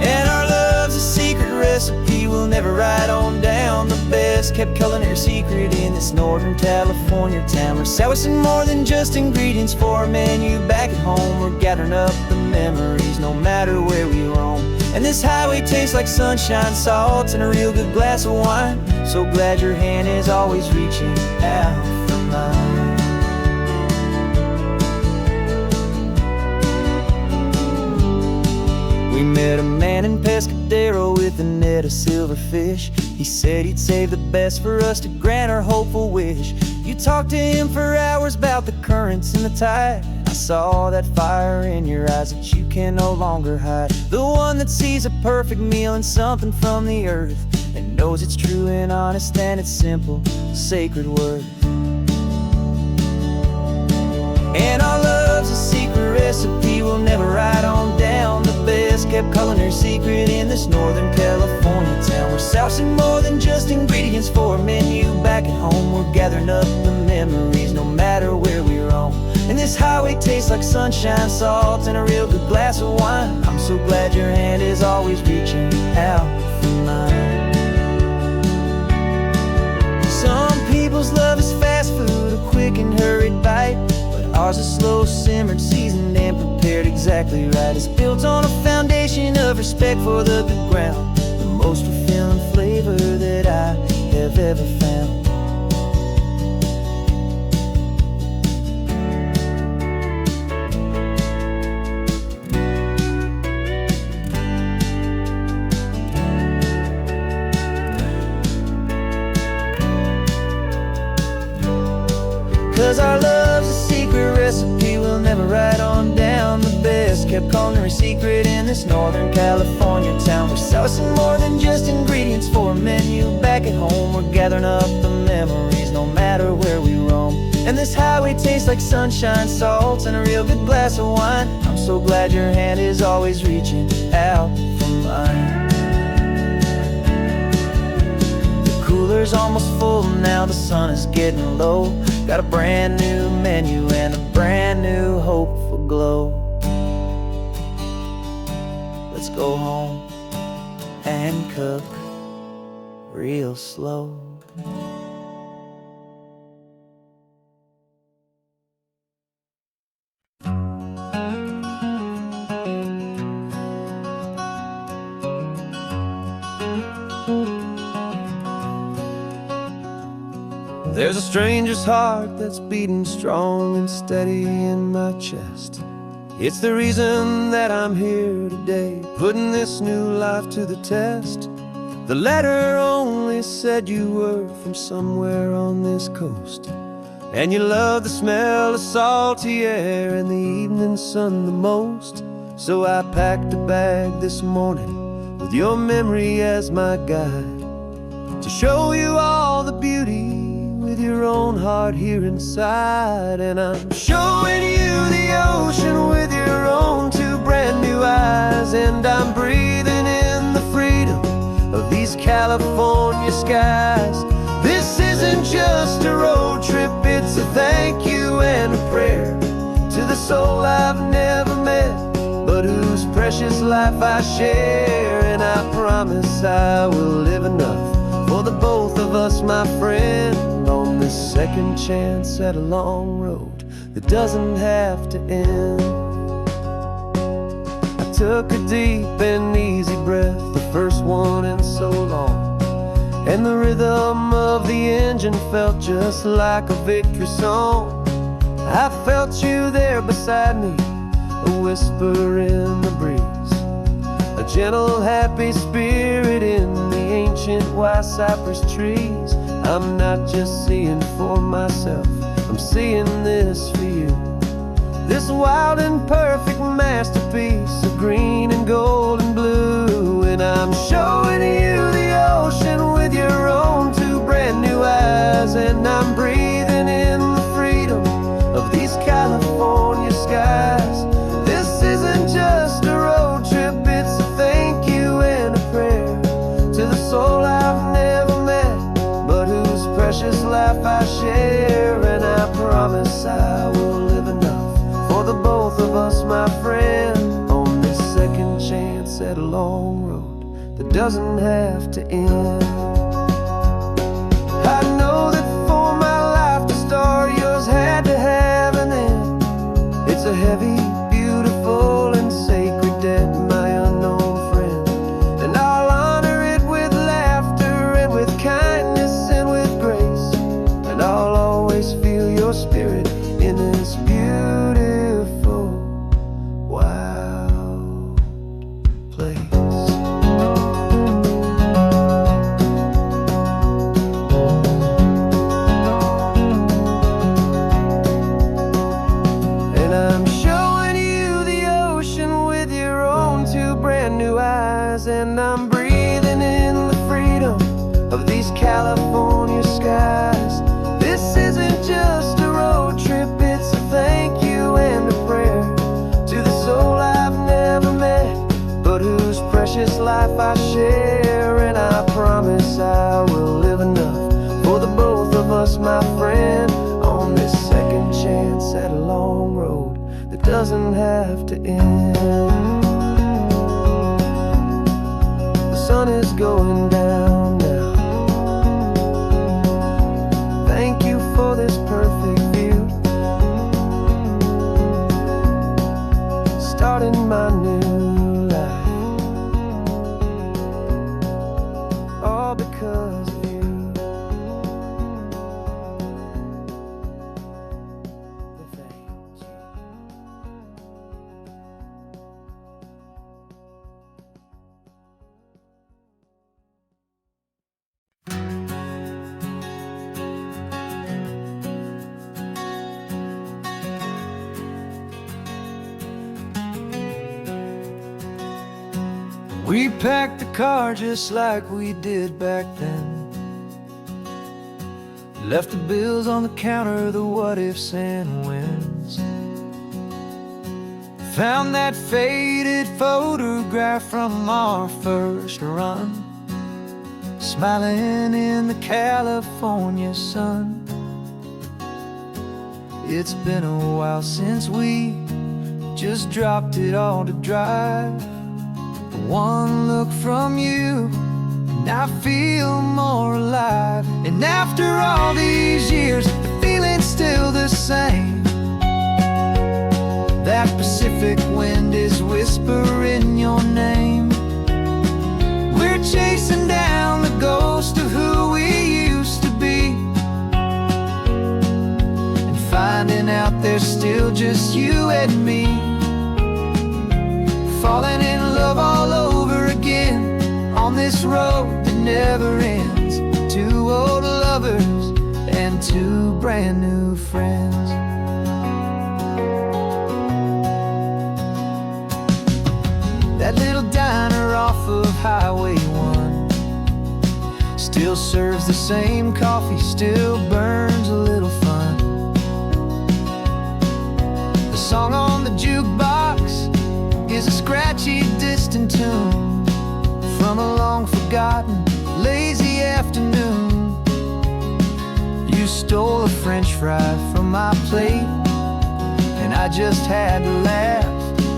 And our love's a secret recipe we'll never write on down. The best kept culinary secret in this Northern California town. We're selling more than just ingredients for a menu back at home. We're gathering up the memories no matter where we roam. And this highway tastes like sunshine, salt, and a real good glass of wine. So glad your hand is always reaching out for mine. fed a silverfish. He said he'd save the best for us to grant our hopeful wish. You talked to him for hours about the currents and the tide. I saw that fire in your eyes that you can no longer hide. The one that sees a perfect meal in something from the earth, and knows it's true and honest and it's simple, sacred word. And our love's a secret recipe we'll never write on down. The best kept culinary secret in this Northern California town. We're sourcing more than just ingredients for a menu back at home. We're gathering up the memories no matter where we roam. And this highway tastes like sunshine, salt, and a real good glass of wine. I'm so glad your hand is always reaching out for mine. Some people's love is fast food, a quick and hurried bite, but ours is slow, simmered, seasoned, and prepared exactly right. It's built on a foundation of respect for the good ground, the most fulfilling flavor that I have ever found. 'Cause our love's a secret recipe we'll never write on down. The best kept culinary secret in this Northern California town. We're sourcing more than just ingredients for a menu back at home. We're gathering up the memories no matter where we roam. And this highway tastes like sunshine, salt, and a real good glass of wine. I'm so glad your hand is always reaching out for mine. The cooler's almost full now, the sun is getting low. Got a brand new menu and a brand new hopeful glow. Let's go home and cook real slow. There's a stranger's heart that's beating strong and steady in my chest. It's the reason that I'm here today, putting this new life to the test. The letter only said you were from somewhere on this coast, and you love the smell of salty air and the evening sun the most. So I packed a bag this morning with your memory as my guide, to show you all the beauty with your own heart here inside. And I'm showing you the ocean with your own two brand new eyes. And I'm breathing in the freedom of these California skies. This isn't just a road trip, it's a thank you and a prayer to the soul I've never met, but whose precious life I share. And I promise I will live enough for the both of us, my friend, on this second chance at a long road that doesn't have to end. I took a deep and easy breath, the first one in so long, and the rhythm of the engine felt just like a victory song. I felt you there beside me, a whisper in the breeze, a gentle happy spirit in the ancient white cypress trees. I'm not just seeing for myself, I'm seeing this for you. This wild and perfect masterpiece of green and gold and blue. And I'm showing you the ocean with your own two brand new eyes. And I'm breathing in the freedom of these California skies. This isn't just a road trip, it's a thank you and a prayer to the soul I've never met, but whose precious life I share. And I promise I will live enough for the both of us, my friend, on this second chance at a long road that doesn't have to end. I know that for my life to start, yours had to have an end. It's a heavy, beautiful, and sacred debt, my unknown friend, and I'll honor it with laughter and with kindness and with grace. And I'll always feel your spirit in this beautiful, wild place. life I share, and I promise I will live enough for the both of us, my friend, on this second chance at a long road that doesn't have to end. The sun is going down now. Thank you for this perfect view, starting my new life, all because of you. Thank you. We packed the car just like we did back then. Left the bills on the counter, the what ifs and whens. Found that faded photograph from our first run, smiling in the California sun. It's been a while since we just dropped it all to drive. One look from you and I feel more alive. And after all these years, the feeling's still the same. That Pacific wind is whispering your name. We're chasing down the ghost of who we used to be, and finding out there's still just you and me. Falling in love all over again on this road that never ends. Two old lovers and two brand new friends. That little diner off of Highway 1 still serves the same coffee, still burns a little fun. The song on the jukebox is a scratchy, distant tune from a long-forgotten, lazy afternoon. You stole a French fry from my plate, and I just had to laugh,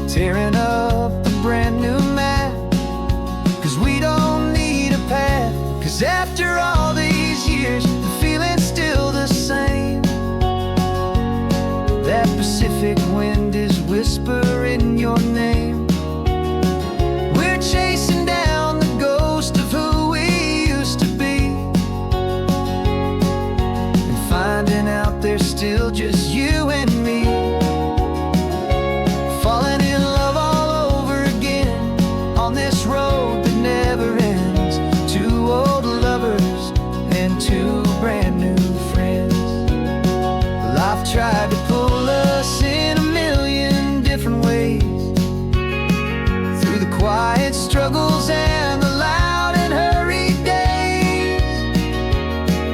tearing up a brand new map. 'Cause we don't need a path, 'cause after all these years, the feeling's still the same. That Pacific wind is whispering your name. We're chasing down the ghost of who we used to be, and finding out there's still just you and me. Falling in love all over again on this road that never ends. Two old lovers and two brand new friends. Life tried to pull us in a million different ways, through the quiet struggles and the loud and hurried days.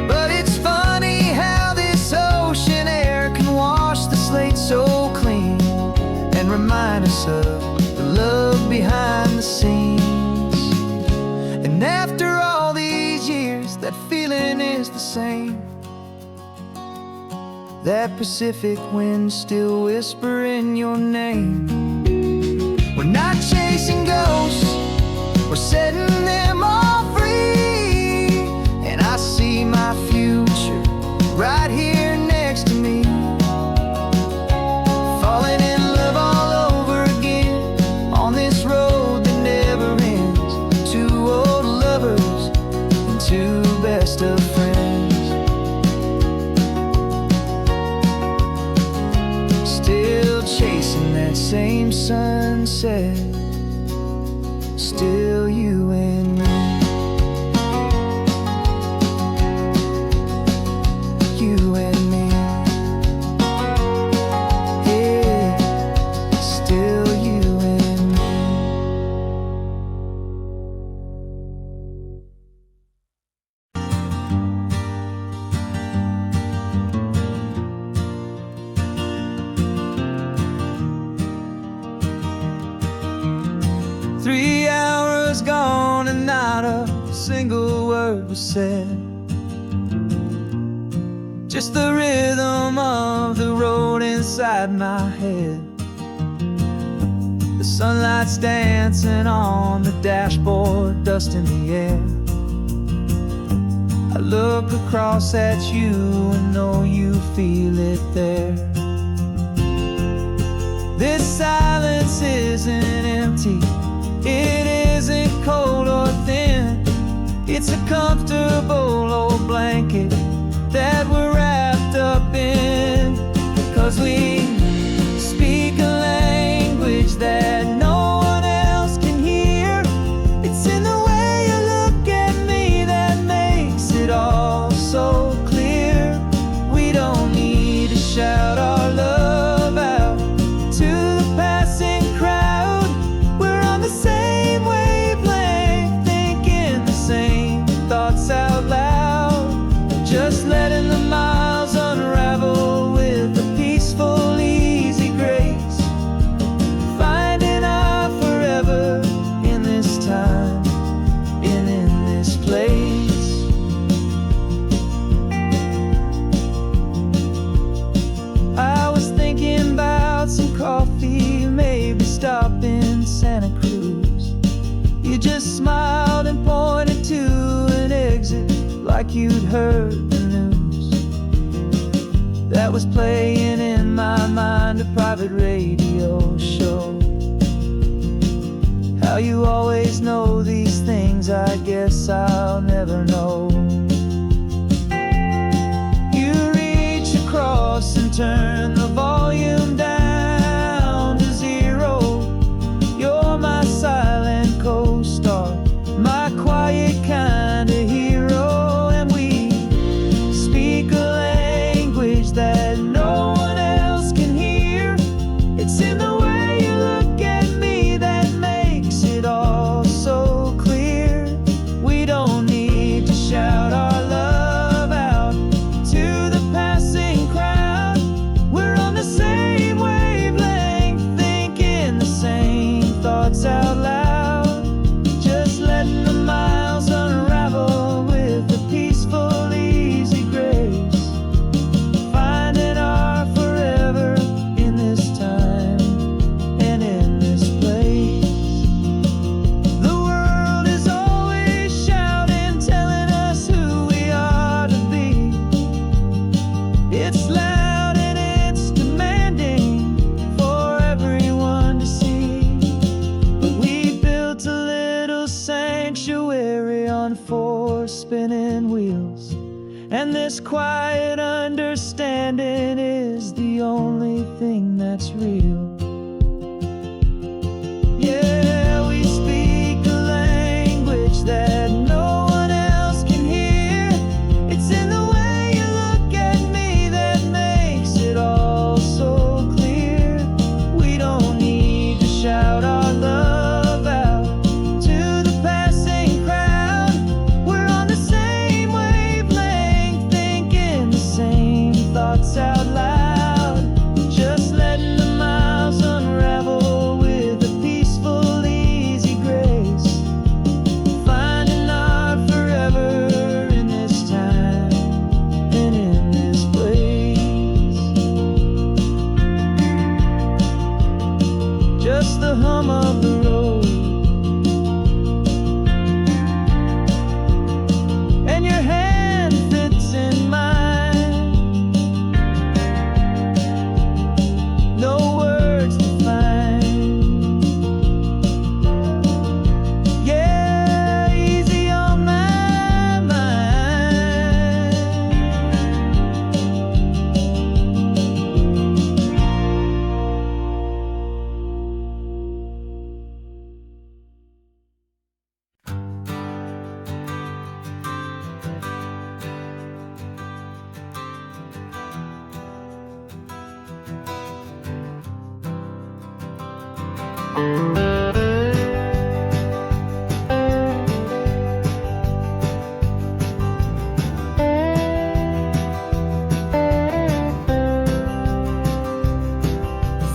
But it's funny how this ocean air can wash the slate so clean, and remind us of the love behind the scenes. And after all these years, that feeling is the same. That Pacific wind still whispering your name. We're not chasing ghosts, we're setting them all free. And I see my future right here next to me. Falling in love all over again on this road that never ends. Two old lovers and two best of friends. Still chasing that same sunset, still you and me. You and me. Yeah, still you and me. Three hours gone not a single word was said. Just the rhythm of the road inside my head. The sunlight's dancing on the dashboard, dust in the air. I look across at you and know you feel it there. This silence isn't empty, it isn't cold or thin. It's a comfortable old blanket that we're wrapped up in. 'Cause we speak a language that no one else can hear. It's in the way you look at me that makes it all so clear. We don't need to shout our love out to the passing crowd. We're on the same wavelength, thinking the same thoughts out loud. Just letting the miles unravel with a peaceful, easy grace. Finding our forever in this time and in this place. I was thinking about some coffee, maybe stop in Santa Cruz. You just smiled and pointed to an exit like you'd heard the news. That was playing in my mind, a private radio show. How you always know these things, I guess I'll never know. You reach across and turn the volume down to 0. You're my silent co-star, my quiet kind of hero. And we speak a language that no one else can hear. It's in the way you look at me that makes it all so clear. We don't need to shout our love out to the passing crowd. We're on the same wavelength, thinking the same thoughts out loud. Just letting the miles unravel with a peaceful, easy grace. Finding our forever in this time and in this place. The world is always shouting, telling us who we are to be. It's loud and it's demanding for everyone to see. But we built a little sanctuary on 4 spinning wheels, and this quiet understanding is the only thing that's real. Yeah, we speak a language that no one else can hear. It's in the way you look at me that makes it all so clear. We don't need to shout our love out to the passing crowd. We're on the same wavelength, thinking the same thoughts out loud. Just letting the miles unravel with a peaceful, easy grace. Finding our forever in this time and in this place. Just the hum of the road and your hand fits in mine. No words to find. Yeah, easy on my mind.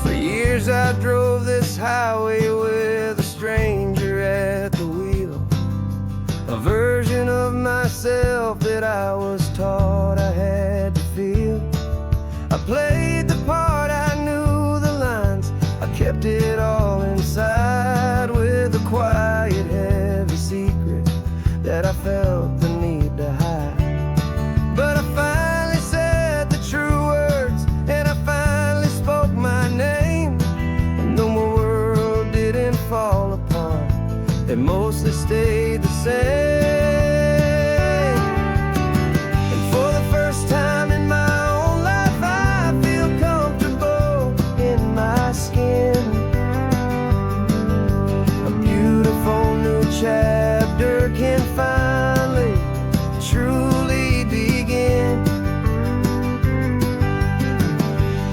For years I drove this highway with a stranger at the wheel. that I was taught I had to feel. I played the part, I knew the lines, I kept it all inside with a quiet, heavy secret that I felt the need to hide. But I finally said the true words, and I finally spoke my name. And though my world didn't fall apart, it mostly stayed the same. And for the first time in my own life, I feel comfortable in my skin. A beautiful new chapter can finally truly begin.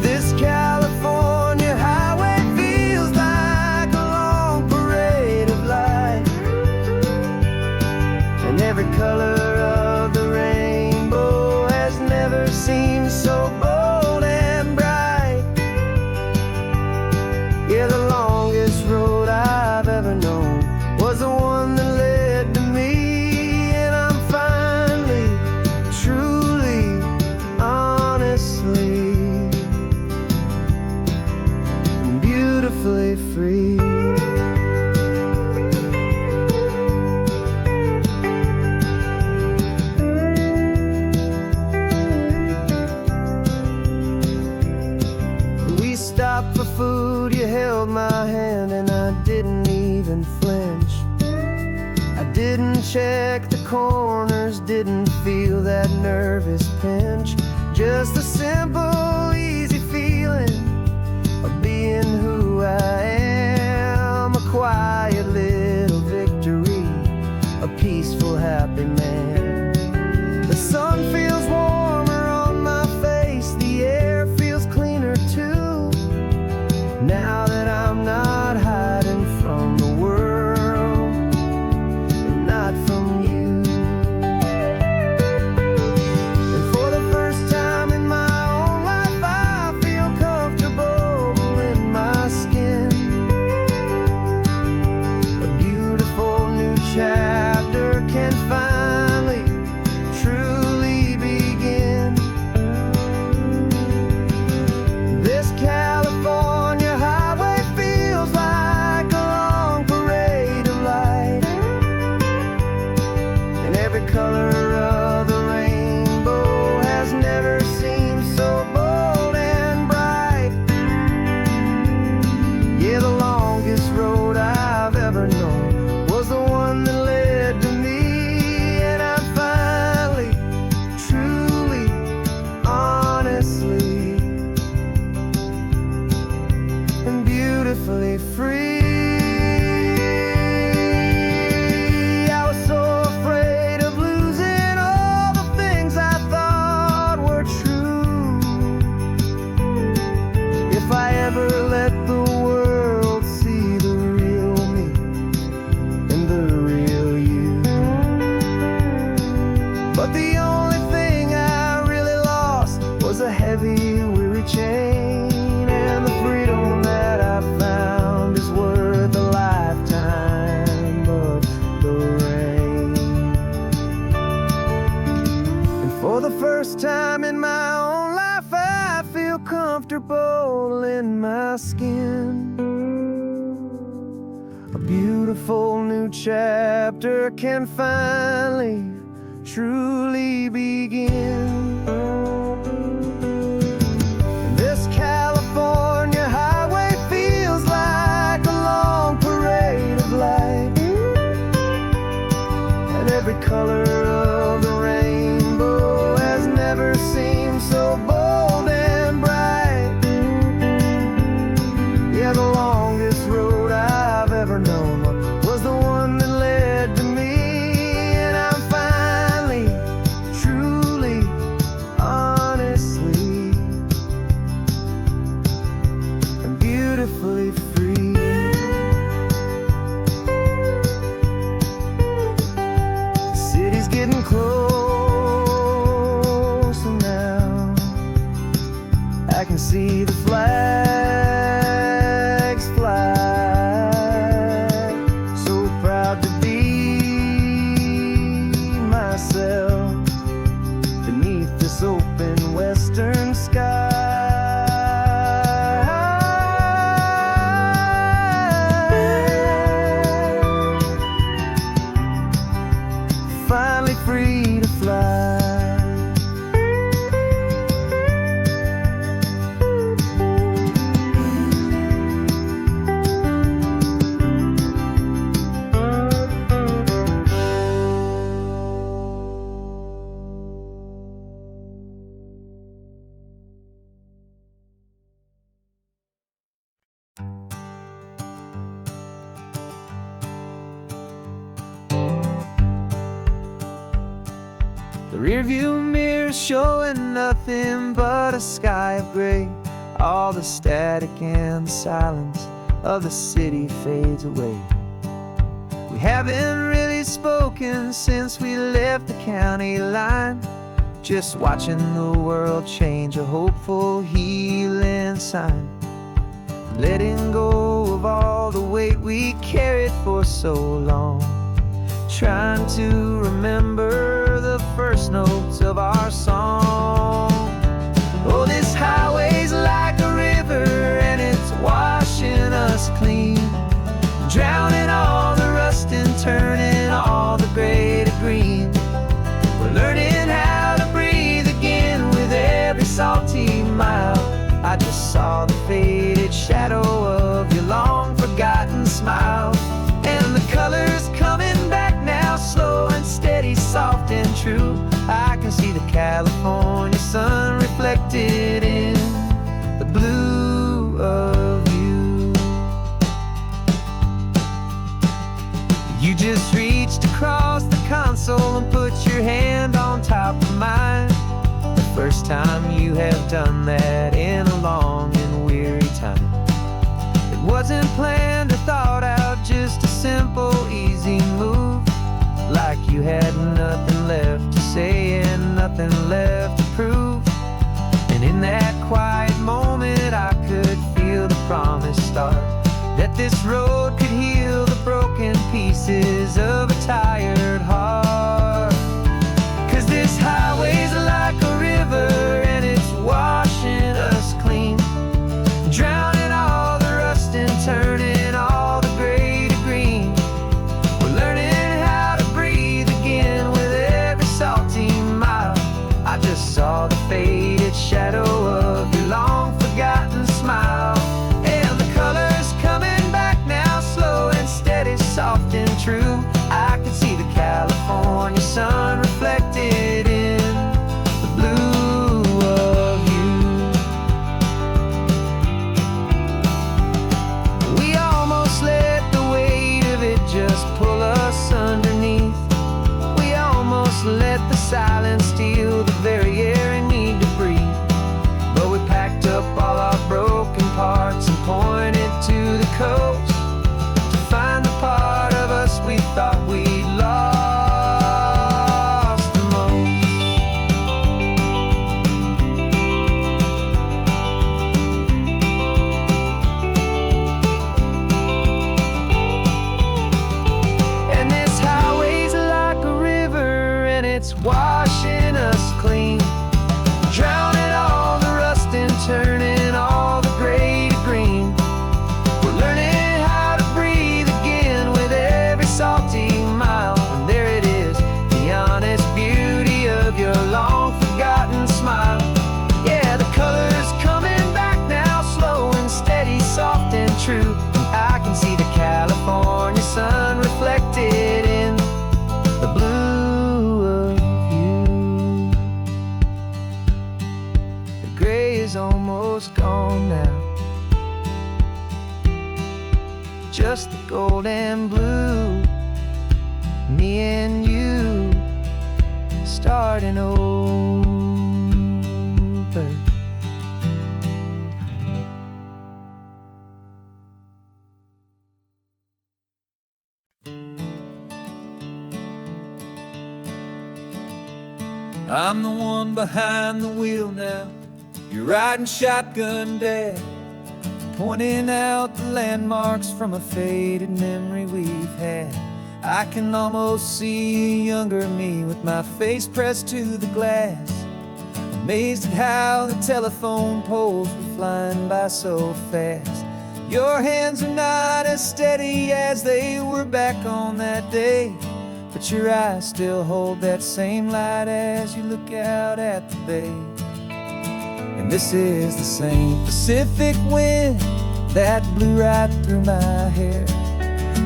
This California highway feels like a long parade of light, and every color of the rainbow has never seemed so bold and bright. Yeah, the longest road I've ever known was the one that led to me, and I'm finally, truly, honestly, beautifully free. We stopped for food, you held my hand, and I didn't even flinch. I didn't check the corners, didn't feel that nervous pinch. Just a simple, easy feeling of being who I am. A quiet little victory, a peaceful, happy man. The sun feels warmer on my face, the air feels cleaner too, now that I'm not hiding from the world, and not from you. And for the first time in my own life, I feel comfortable in my skin. A beautiful new chapter can finally, truly begin. This California highway feels like a long parade of light, and every color of the rainbow has never seemed so bold and bright. Yeah, the longest road I've ever known was the one that led to me, and I'm finally, truly, honestly, and beautifully free. I was so afraid of losing all the things I thought were true. If I ever let the world see the real me and the real you. But the only thing I really lost was a heavy, weary chain, and the freedom that I found is worth a lifetime of the rain. And for the first time in my own life, I feel comfortable in my skin. A beautiful new chapter can finally, truly begin. This California highway feels like a long parade of light, and every color of the rainbow has never seemed so bold and bright. Yeah, the longest road I've ever known was the one that led to me, and I'm finally, truly, honestly, and beautifully free. The city's getting closer now. I can see the flags fly. So proud to be myself The rearview mirror showing nothing but a sky of gray. All the static and the silence of the city fades away. We haven't really spoken since we left the county line, just watching the world change, a hopeful healing sign. Letting go of all the weight we carried for so long, trying to remember the first notes of our song. Oh, this highway's like a river and it's washing us clean, drowning all the rust and turning all the gray to green. We're learning how to breathe again with every salty mile. I just saw the faded shadow of your long forgotten smile, and the colors coming back now, slow and steady, soft and true. I can see the California sun reflected in the blue of you. You just reached across the console and put your hand on top of mine. The first time you have done that in a long and weary time. It wasn't planned or thought out, just a simple, easy move. Like you had nothing left to say and nothing left to prove. And in that quiet moment I could feel the promise start, that this road could heal the broken pieces of a tired heart. 'Cause this highway's like a river and it's washing us clean, drowning all the rust and turning all the gray to green. We're learning how to breathe again with every salty mile. I just saw the faded shadow of your long forgotten smile, and the colors coming back now, slow and steady, soft and true. I can see the California sun reflected in the blue of you. We almost let the weight of it just pull us underneath. We almost let the silence steal the very air I need to breathe. But we packed up all our broken parts and pointed to the coast to find the part of us we thought we'd lost the most. And this highway's like a river and it's washing us clean, drowning all the rust and turning all the gray to green. We're learning how to breathe again with every salty mile. And there it is, the honest beauty of your long forgotten smile. Yeah, the colors coming back now, slow and steady, soft and true. I can see the California sun reflected in the blue of you. The gray is almost gone now, just the gold and blue. Me and you starting over. I'm the one behind the wheel now. You're riding shotgun, Dad, pointing out the landmarks from a faded memory we've had. I can almost see a younger me with my face pressed to the glass, amazed at how the telephone poles were flying by so fast. Your hands are not as steady as they were back on that day, but your eyes still hold that same light as you look out at the bay. And this is the same Pacific wind that blew right through my hair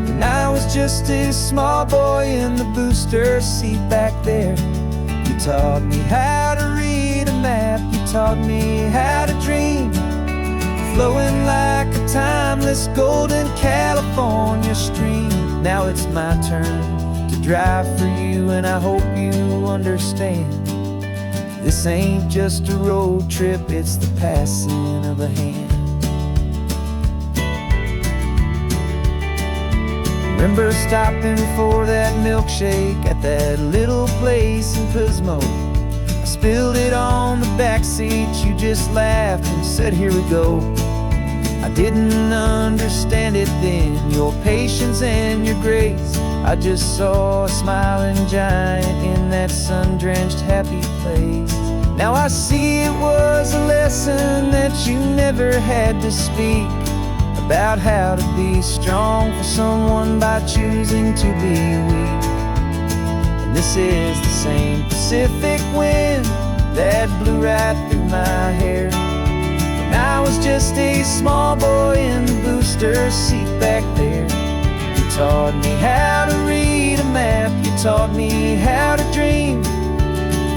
when I was just a small boy in the booster seat back there. You taught me how to read a map, you taught me how to dream, flowing like a timeless golden California stream. Now it's my turn to drive for you, and I hope you understand. This ain't just a road trip, it's the passing of a hand. Remember stopping for that milkshake at that little place in Pismo. I spilled it on the back seat, you just laughed and said, "Here we go." I didn't understand it then, your patience and your grace. I just saw a smiling giant in that sun-drenched happy place. Now I see it was a lesson that you never had to speak, about how to be strong for someone by choosing to be weak. And this is the same Pacific wind that blew right through my hair when I was just a small boy in the booster seat back there. You taught me how to read a map, you taught me how to dream,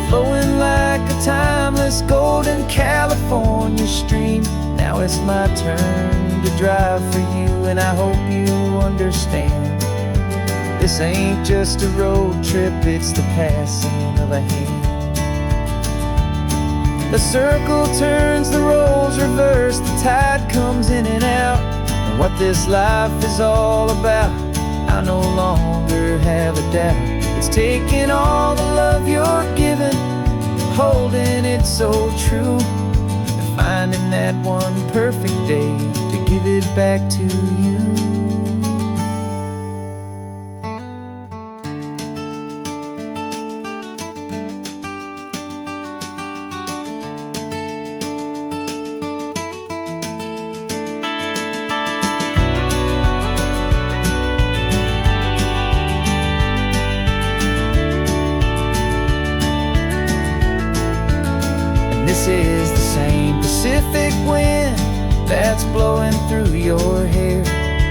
flowing like a timeless golden California stream. Now it's my turn to drive for you, and I hope you understand. This ain't just a road trip, it's the passing of a hand. The circle turns, the roles reverse, the tide comes in and out. And what this life is all about, I no longer have a doubt. It's taking all the love you're giving, holding it so true, and finding that one perfect day to give it back to you. 'This is the same Pacific wind that's blowing through your hair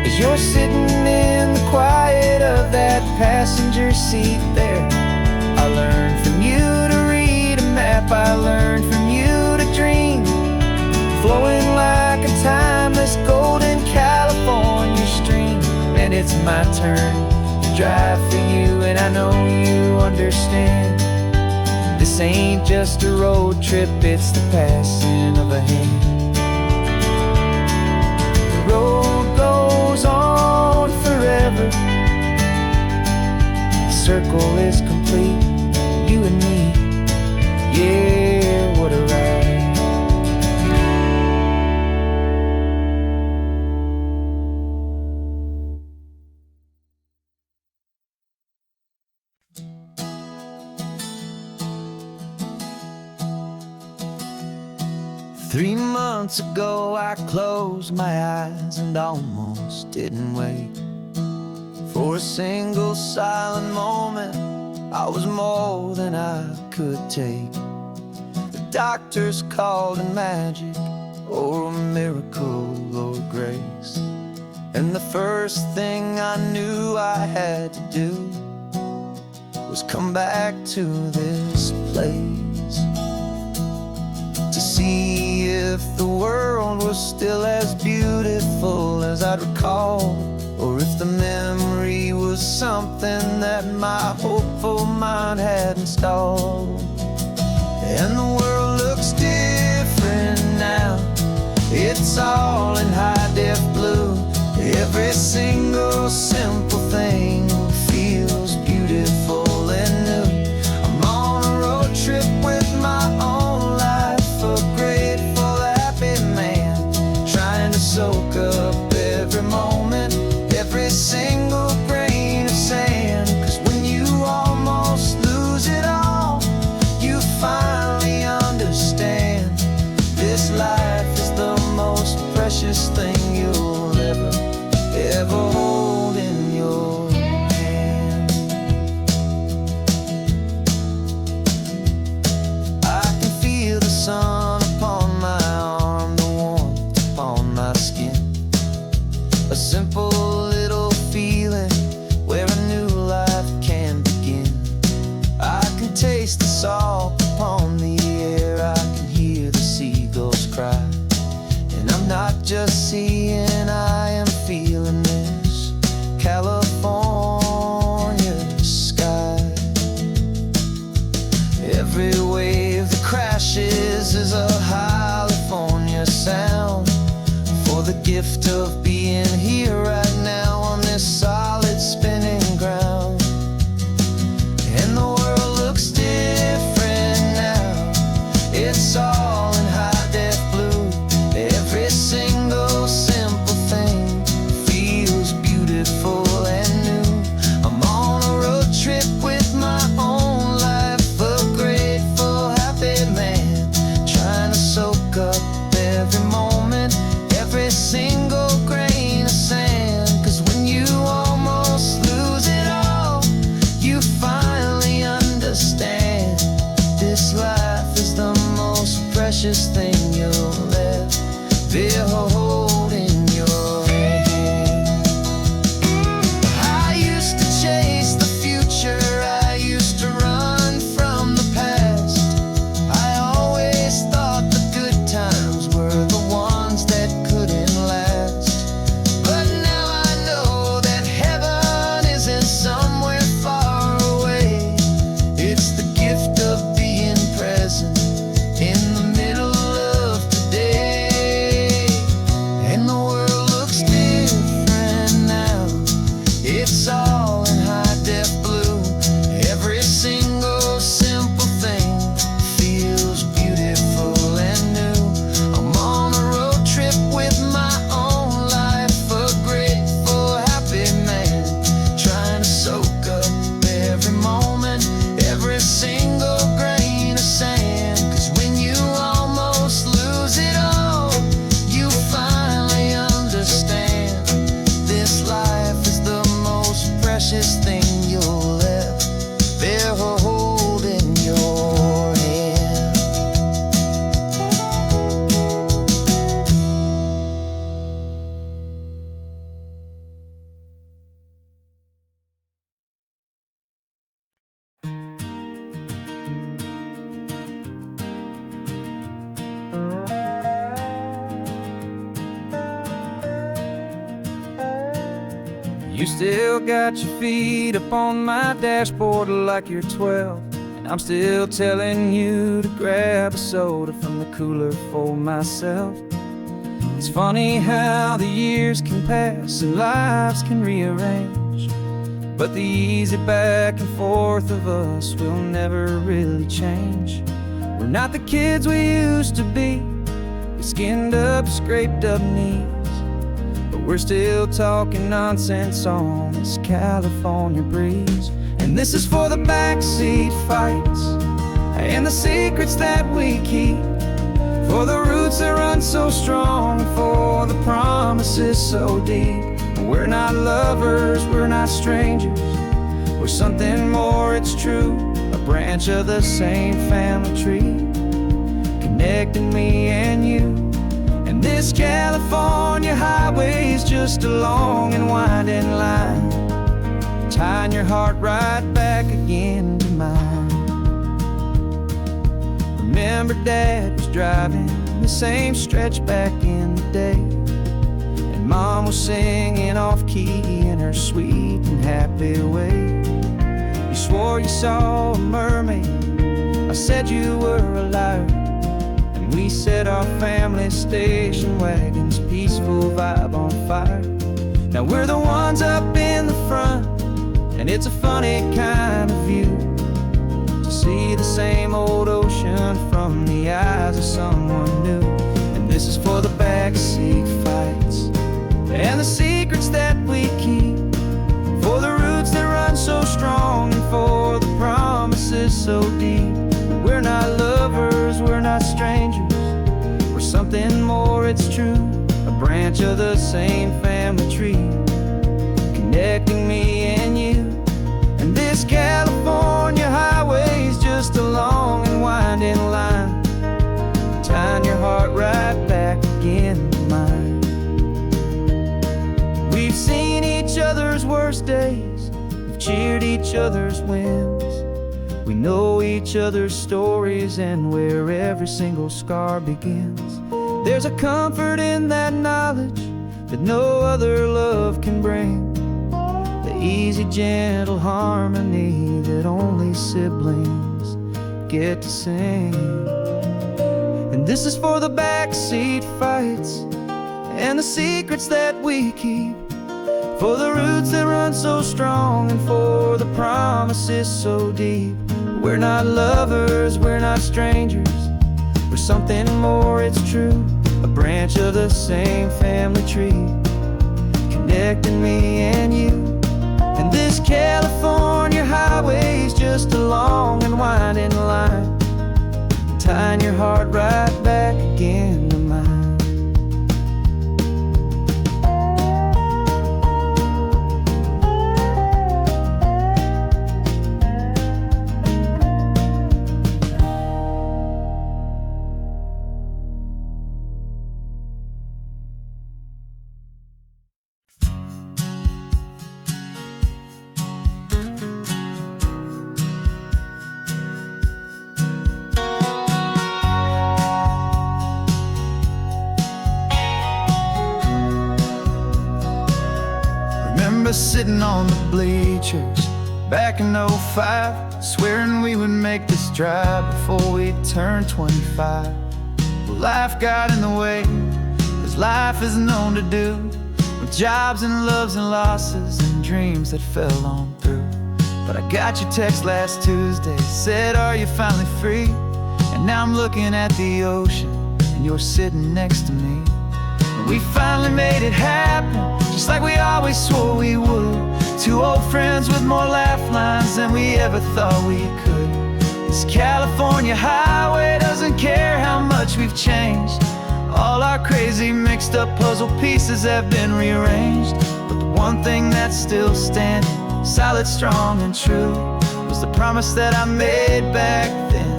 as you're sitting in the quiet of that passenger seat there. I learned from you to read a map, I learned from you to dream, flowing like a timeless golden California stream. And it's my turn to drive for you, and I know you understand. This ain't just a road trip, it's the passing of a hand. The road goes on forever, the circle is complete, you and me, yeah, what a ride. Three months ago I closed my eyes and almost didn't wait for a single silent moment. I was more than I could take. The doctors called it magic, or a miracle, or grace. And the first thing I knew I had to do was come back to this place, to see if the world was still as beautiful as I'd recall, or if the memory was something that my hopeful mind had installed. And the world looks different now, it's all in high-def blue. Every single simple thing feels beautiful and new. I'm on a road trip with my own life, a grateful, happy man, trying to soak up every moment, every single grain of sand. 'Cause when you almost lose it all, you finally understand this life is the most precious thing you'll ever hold in your hand. I can feel the sun upon my arm, the warmth upon my skin, a simple little feeling where a new life can begin. I can taste the salt upon the air, I can hear the seagulls cry, and I'm not just seeing, I am feeling this California sky. gift of being here right now on this solid spinning ground. And the world looks different now. It's all in high def blue. Every single simple thing feels beautiful and new. I'm on a road trip with my own life, a grateful, happy man, trying to soak up every moment, every single grain of sand. 'Cause when you almost lose it all, you finally understand this life is the most precious thing you'll ever hold in your hand. I used to chase the future, I used to run from the past. I always thought the good times were the ones that couldn't last. But now I know that heaven isn't somewhere far away. It's the gift of being present in the middle of today. And the world looks different now. It's all in high def blue. Every single simple thing feels beautiful and new. I'm on a road trip with my own life, a grateful, happy man, trying to soak up every moment, every single grain of sand. 'Cause when you almost lose it all, you finally understand this life is the most precious thing you'll ever hold in your hand. You still got your feet up on my dashboard like you're 12, and I'm still telling you to grab a soda from the cooler for myself. It's funny how the years can pass and lives can rearrange, but the easy back and forth of us will never really change. We're not the kids we used to be, with skinned up, scraped up knees, but we're still talking nonsense on this California breeze. And this is for the backseat fights and the secrets that we keep, for the roots that run so strong, for the promises so deep. We're not lovers, we're not strangers, we're something more, it's true. A branch of the same family tree, connecting me and you. And this California highway is just a long and winding line, tying your heart right back again to mine. Remember Dad was driving the same stretch back in the day, and Mom was singing off-key in her sweet and happy way. You swore you saw a mermaid, I said you were a liar, and we set our family station wagon's peaceful vibe on fire. Now we're the ones up in the front, and it's a funny kind of view to see the same old ocean from the eyes of someone new. And this is for the backseat fights and the secrets that we keep, for the roots that run so strong, and for the promises so deep. We're not lovers, we're not strangers, we're something more, it's true. A branch of the same family tree, connecting me and you. And this California highway is just a long and winding line, tying your heart right back again to mine. We've seen each other's worst days, we've cheered each other's wins. We know each other's stories and where every single scar begins. There's a comfort in that knowledge that no other love can bring, the easy, gentle harmony that only siblings get to sing. And this is for the backseat fights and the secrets that we keep, for the roots that run so strong and for the promises so deep. We're not lovers, we're not strangers, we're something more, it's true. A branch of the same family tree, connecting me and you. And this California highway's just a long and winding line, tying your heart right back again to mine. Remember sitting on the bleachers back in '05, swearing we would make this drive before we turned 25. Well, life got in the way, as life is known to do, with jobs and loves and losses and dreams that fell on through. But I got your text last Tuesday, said, are you finally free? And now I'm looking at the ocean, and you're sitting next to me. And we finally made it happen, just like we always swore we would. Two old friends with more laugh lines than we ever thought we could. This California highway doesn't care how much we've changed. All our crazy mixed up puzzle pieces have been rearranged, but the one thing that's still standing, solid, strong, and true, was the promise that I made back then,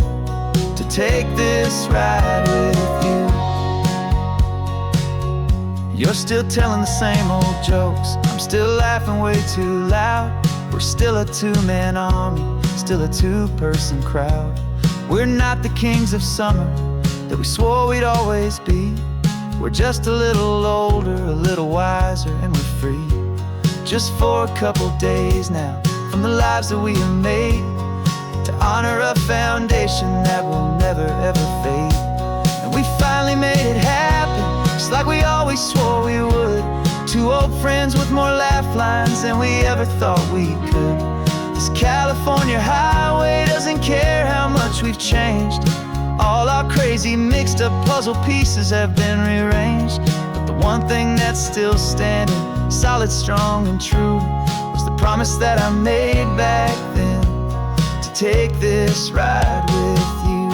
to take this ride with you. You're still telling the same old jokes, I'm still laughing way too loud. We're still a two-man army, still a two-person crowd. We're not the kings of summer that we swore we'd always be. We're just a little older, a little wiser, and we're free. Just for a couple days now, from the lives that we have made, to honor a foundation that will never ever fade. And we finally made it happen, just like we always swore we would. Two old friends with more laugh lines than we ever thought we could. This California highway doesn't care how much we've changed. All our crazy mixed up puzzle pieces have been rearranged, but the one thing that's still standing, solid, strong, and true, was the promise that I made back then, to take this ride with you.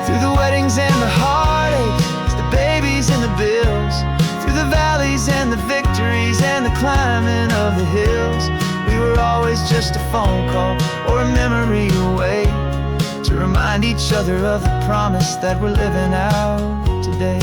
Through the weddings and the heartaches, the babies and the bills, through the valleys and the victories and the climbing of the hills, we were always just a phone call or a memory away, to remind each other of the promise that we're living out today.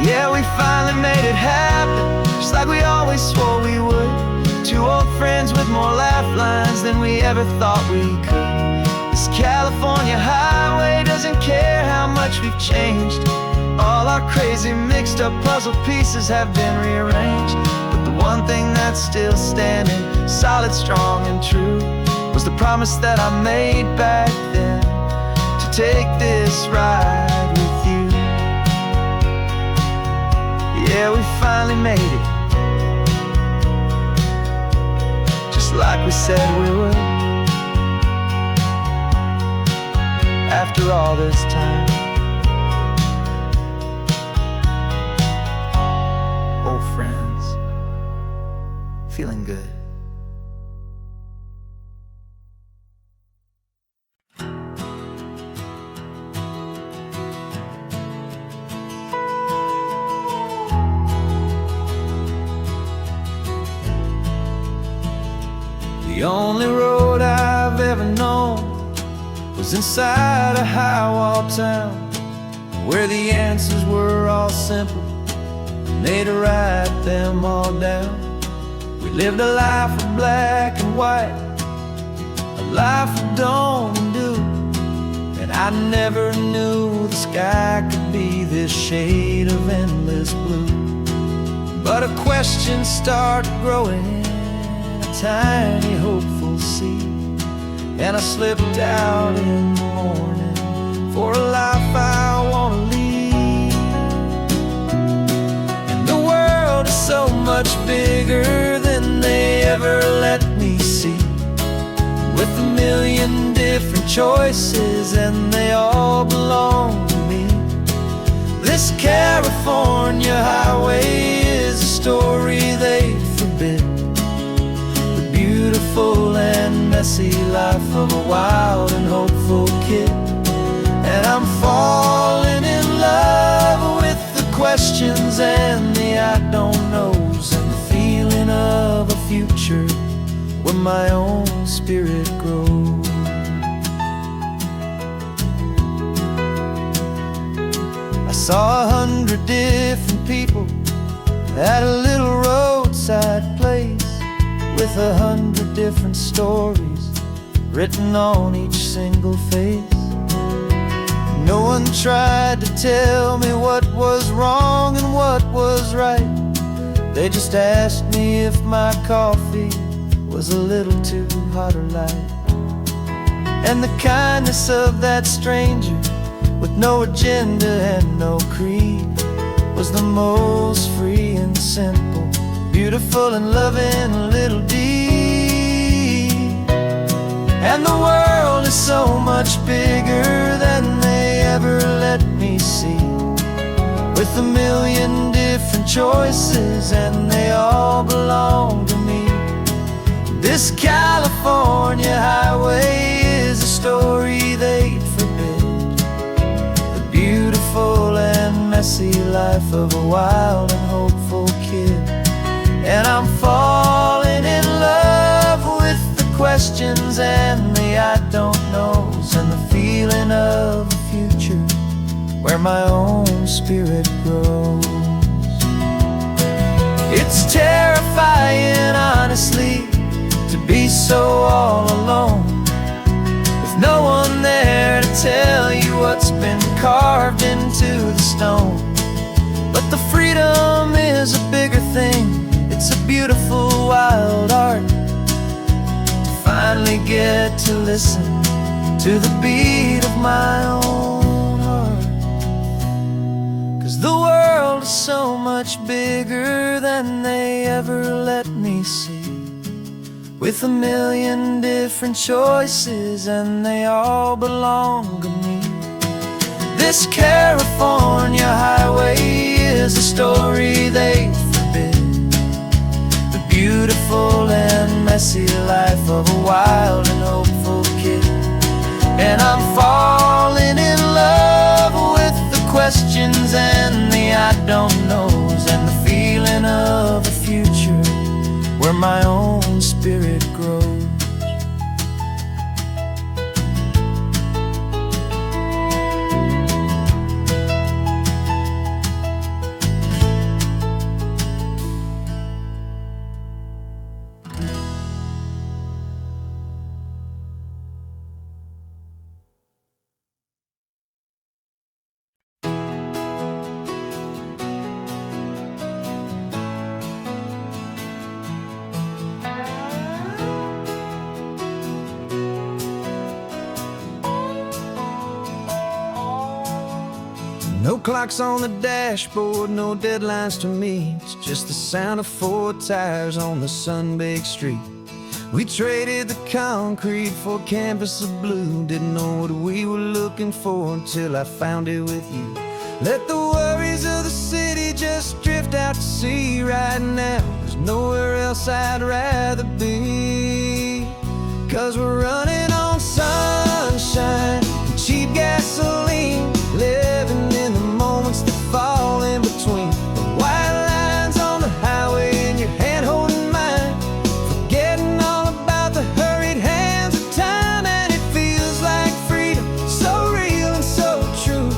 Yeah, we finally made it happen, just like we always swore we would. Two old friends with more laugh lines than we ever thought we could. This California highway doesn't care how much we've changed. All our crazy mixed up puzzle pieces have been rearranged, but the one thing that's still standing, solid, strong, and true, was the promise that I made back then, to take this ride with you. Yeah, we finally made it, just like we said we would. After all this time, old friends, feeling good. The only road I've ever known was inside a high-wall town, where the answers were all simple, and they'd write them all down. We lived a life of black and white, a life of don't and do, and I never knew the sky could be this shade of endless blue. But a question started growing in a tiny hopeful seed, and I slipped out in the morning for a life I want to lead. And the world is so much bigger than they ever let me see, with a million different choices and they all belong to me. This California highway is a story they forbid, the beautiful and messy life of a wild and hopeful kid. And I'm falling in love with the questions and the I don't knows, and the feeling of a future where my own spirit grows. I saw 100 different people at a little roadside place, with 100 different stories written on each single face. No one tried to tell me what was wrong and what was right. They just asked me if my coffee was a little too hot or light. And the kindness of that stranger, with no agenda and no creed, was the most free and simple, beautiful and loving little deed. And the world is so much bigger than they ever let me see, with a million different choices and they all belong to me. This California highway is a story they'd forbid, the beautiful and messy life of a wild and hopeful kid. And I'm falling in love with the questions and the I don't knows, and the feeling of a future where my own spirit grows. It's terrifying, honestly, to be so all alone, with no one there to tell you what's been carved into the stone. But the freedom is a bigger thing, it's a beautiful wild art, to finally get to listen to the beat of my own heart. 'Cause the world is so much bigger than they ever let me see, with a million different choices and they all belong to me. This California highway is a story they forbid, the beautiful and messy life of a wild and hopeful kid. And I'm falling in love with the questions and the I don't knows, and the feeling of a future where my own spirit grows. No clocks on the dashboard, no deadlines to meet, just the sound of 4 tires on the sun-baked street. We traded the concrete for a canvas of blue, didn't know what we were looking for until I found it with you. Let the worries of the city just drift out to sea right now. There's nowhere else I'd rather be, 'cause we're running on sunshine and cheap gasoline, living in the moments that fall in between the white lines on the highway and your hand holding mine, forgetting all about the hurried hands of time. And it feels like freedom, so real and so true,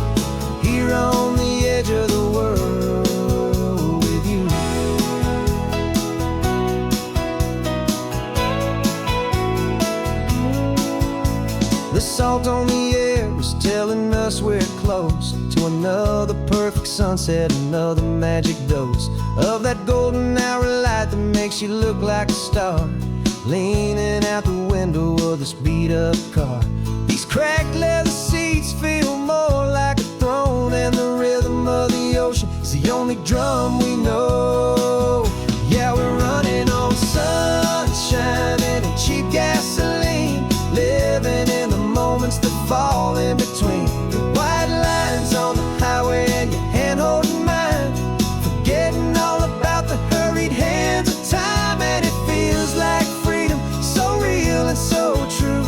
here on the edge of the world with you. The salt on the air was us we're close to another perfect sunset, another magic dose of that golden hour light that makes you look like a star, leaning out the window of this beat-up car. These cracked leather seats feel more like a throne, and the rhythm of the ocean is the only drum we know. Yeah, we're running on sunshine and cheap gasoline, living in the moments that fall in between the white lines on the highway and your hand holding mine, forgetting all about the hurried hands of time. And it feels like freedom, so real and so true,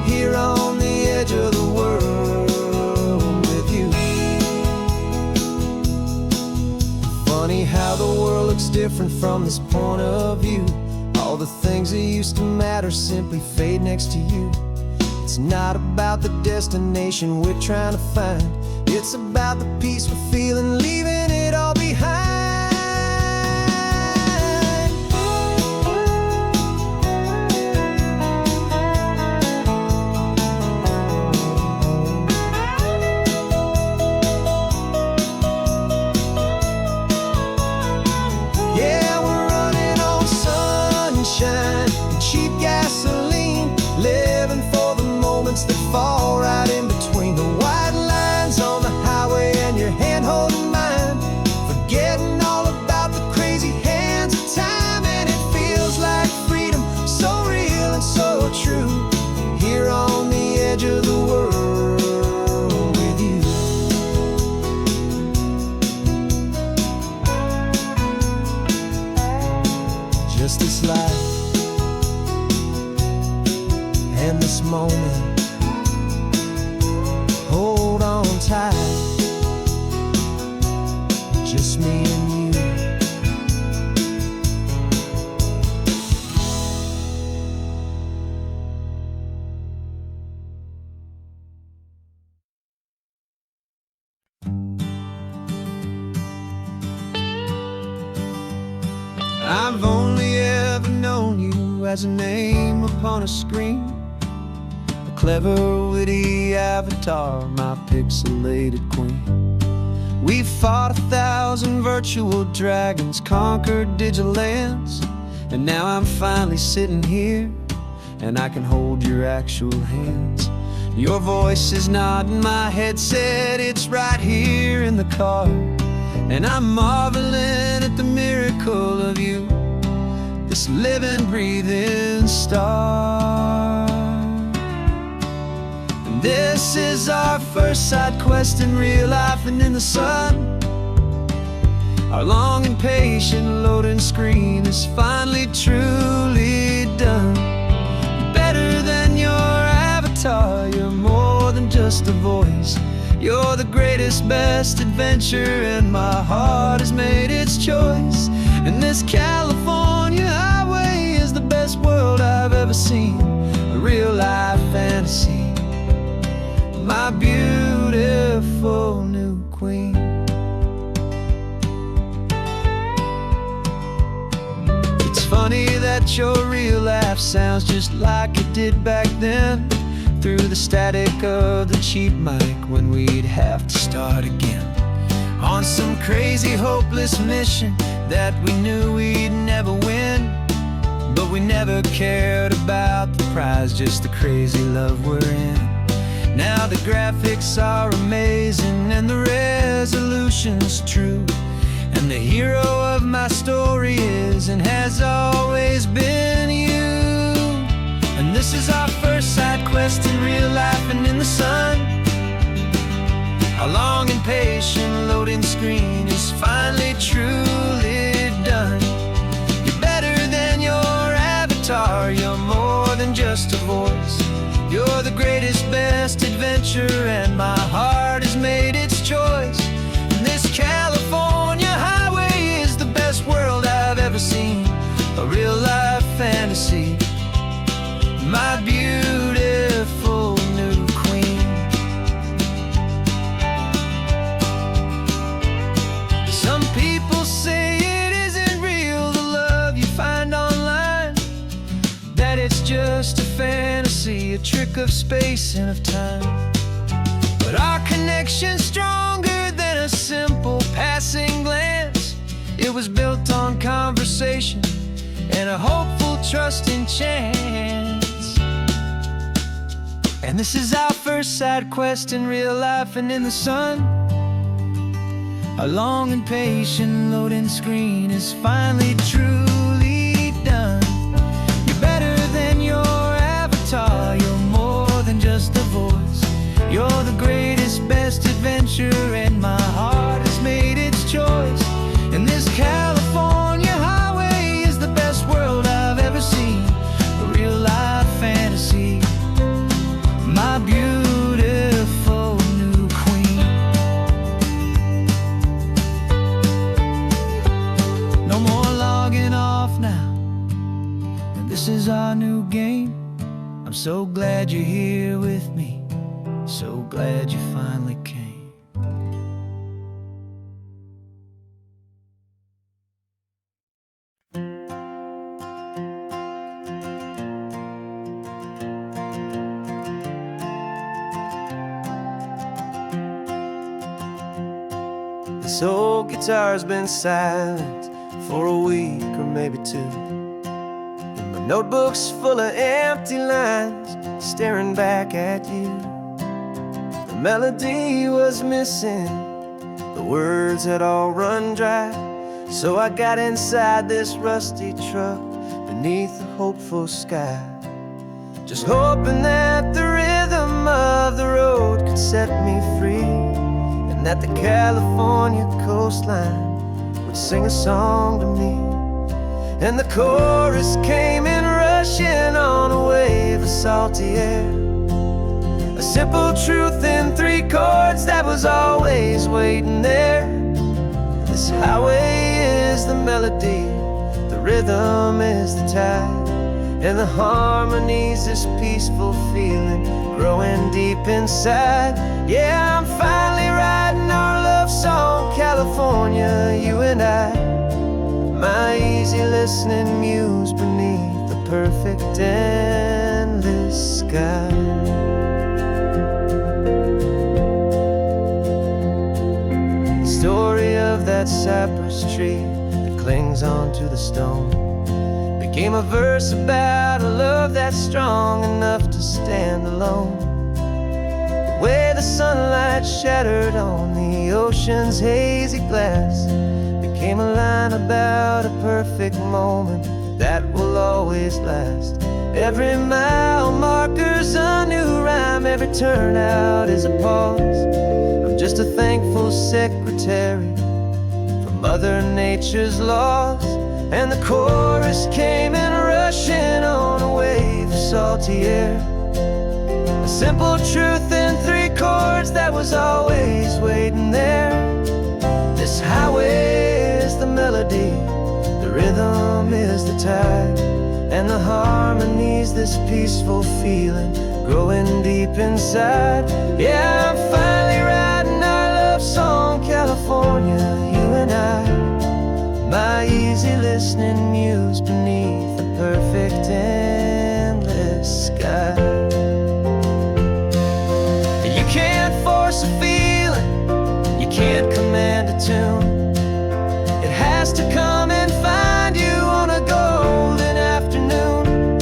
here on the edge of the world with you. Funny how the world looks different from this point of view. All the things that used to matter simply fade next to you. It's not about the destination we're trying to find, it's about the peace we're feeling, leaving it all behind. Yeah, we're running on sunshine and cheap gasoline, living for the moments that fall right in between the white lines on the highway and your hand holding mine, forgetting all about the crazy hands of time. And it feels like freedom, so real and so true, here on the edge of the world with you. Just this life and this moment, hold on tight, just me and you. I've only ever known you as a name upon a screen, a clever, witty avatar, my pixelated queen. We fought 1,000 virtual dragons, conquered digital lands, and now I'm finally sitting here, and I can hold your actual hands. Your voice is not in my headset, it's right here in the car, and I'm marveling at the miracle of you, this living, breathing star. And this is our first side quest in real life and in the sun. Our long and patient loading screen is finally truly done. Better than your avatar, you're more than just a voice. You're the greatest, best adventure, and my heart has made its choice. And this California highway is the best world I've ever seen, a real life fantasy, my beautiful new queen. It's funny that your real laugh sounds just like it did back then, through the static of the cheap mic when we'd have to start again, on some crazy hopeless mission that we knew we'd never win. But we never cared about the prize, just the crazy love we're in. Now the graphics are amazing and the resolution's true, and the hero of my story is and has always been you. And this is our first side quest in real life and in the sun. Our long and patient loading screen is finally truly done. You're better than your avatar, you're more than just a voice. You're the greatest, best adventure, and my heart has made its choice. And this California highway is the best world I've ever seen, a real life fantasy, my beautiful new queen. Some people say it isn't real, the love you find online, that it's just a fantasy, a trick of space and of time. But our connection stronger than a simple passing glance. It was built on conversation and a hopeful, trusting chance. And this is our first side quest in real life and in the sun. A long and patient loading screen is finally truly done. You're better than your avatar, you're more than just a voice. You're the greatest, best adventure, and my heart has made its choice. And this California highway is the best world I've ever seen. A real life fantasy, my beautiful new queen. No more logging off now, and this is our new game. I'm so glad you're here with me, so glad you finally came. This old guitar's been silent for a week or maybe two, and my notebook's full of empty lines staring back at you. The melody was missing, the words had all run dry. So I got inside this rusty truck beneath a hopeful sky, just hoping that the rhythm of the road could set me free, and that the California coastline would sing a song to me. And the chorus came in rushing on a wave of salty air, a simple truth in 3 chords that was always waiting there. This highway is the melody, the rhythm is the tide, and the harmony's this peaceful feeling growing deep inside. Yeah, I'm finally writing our love song, California, you and I. My easy listening muse beneath the perfect endless sky. The story of that cypress tree that clings onto the stone became a verse about a love that's strong enough to stand alone. The way the sunlight shattered on the ocean's hazy glass became a line about a perfect moment that will always last. Every mile marker's a new rhyme, every turnout is a pause. I'm just a thankful secretary for Mother Nature's laws. And the chorus came in rushing on a wave of salty air, a simple truth in 3 chords that was always waiting there. This highway is the melody, the rhythm is the tide, and the harmony's this peaceful feeling growing deep inside. Yeah, I'm finally writing our love song, California, you and I. My easy listening muse beneath the perfect endless sky. You can't force a feeling, you can't command a tune. It has to come and find you on a golden afternoon.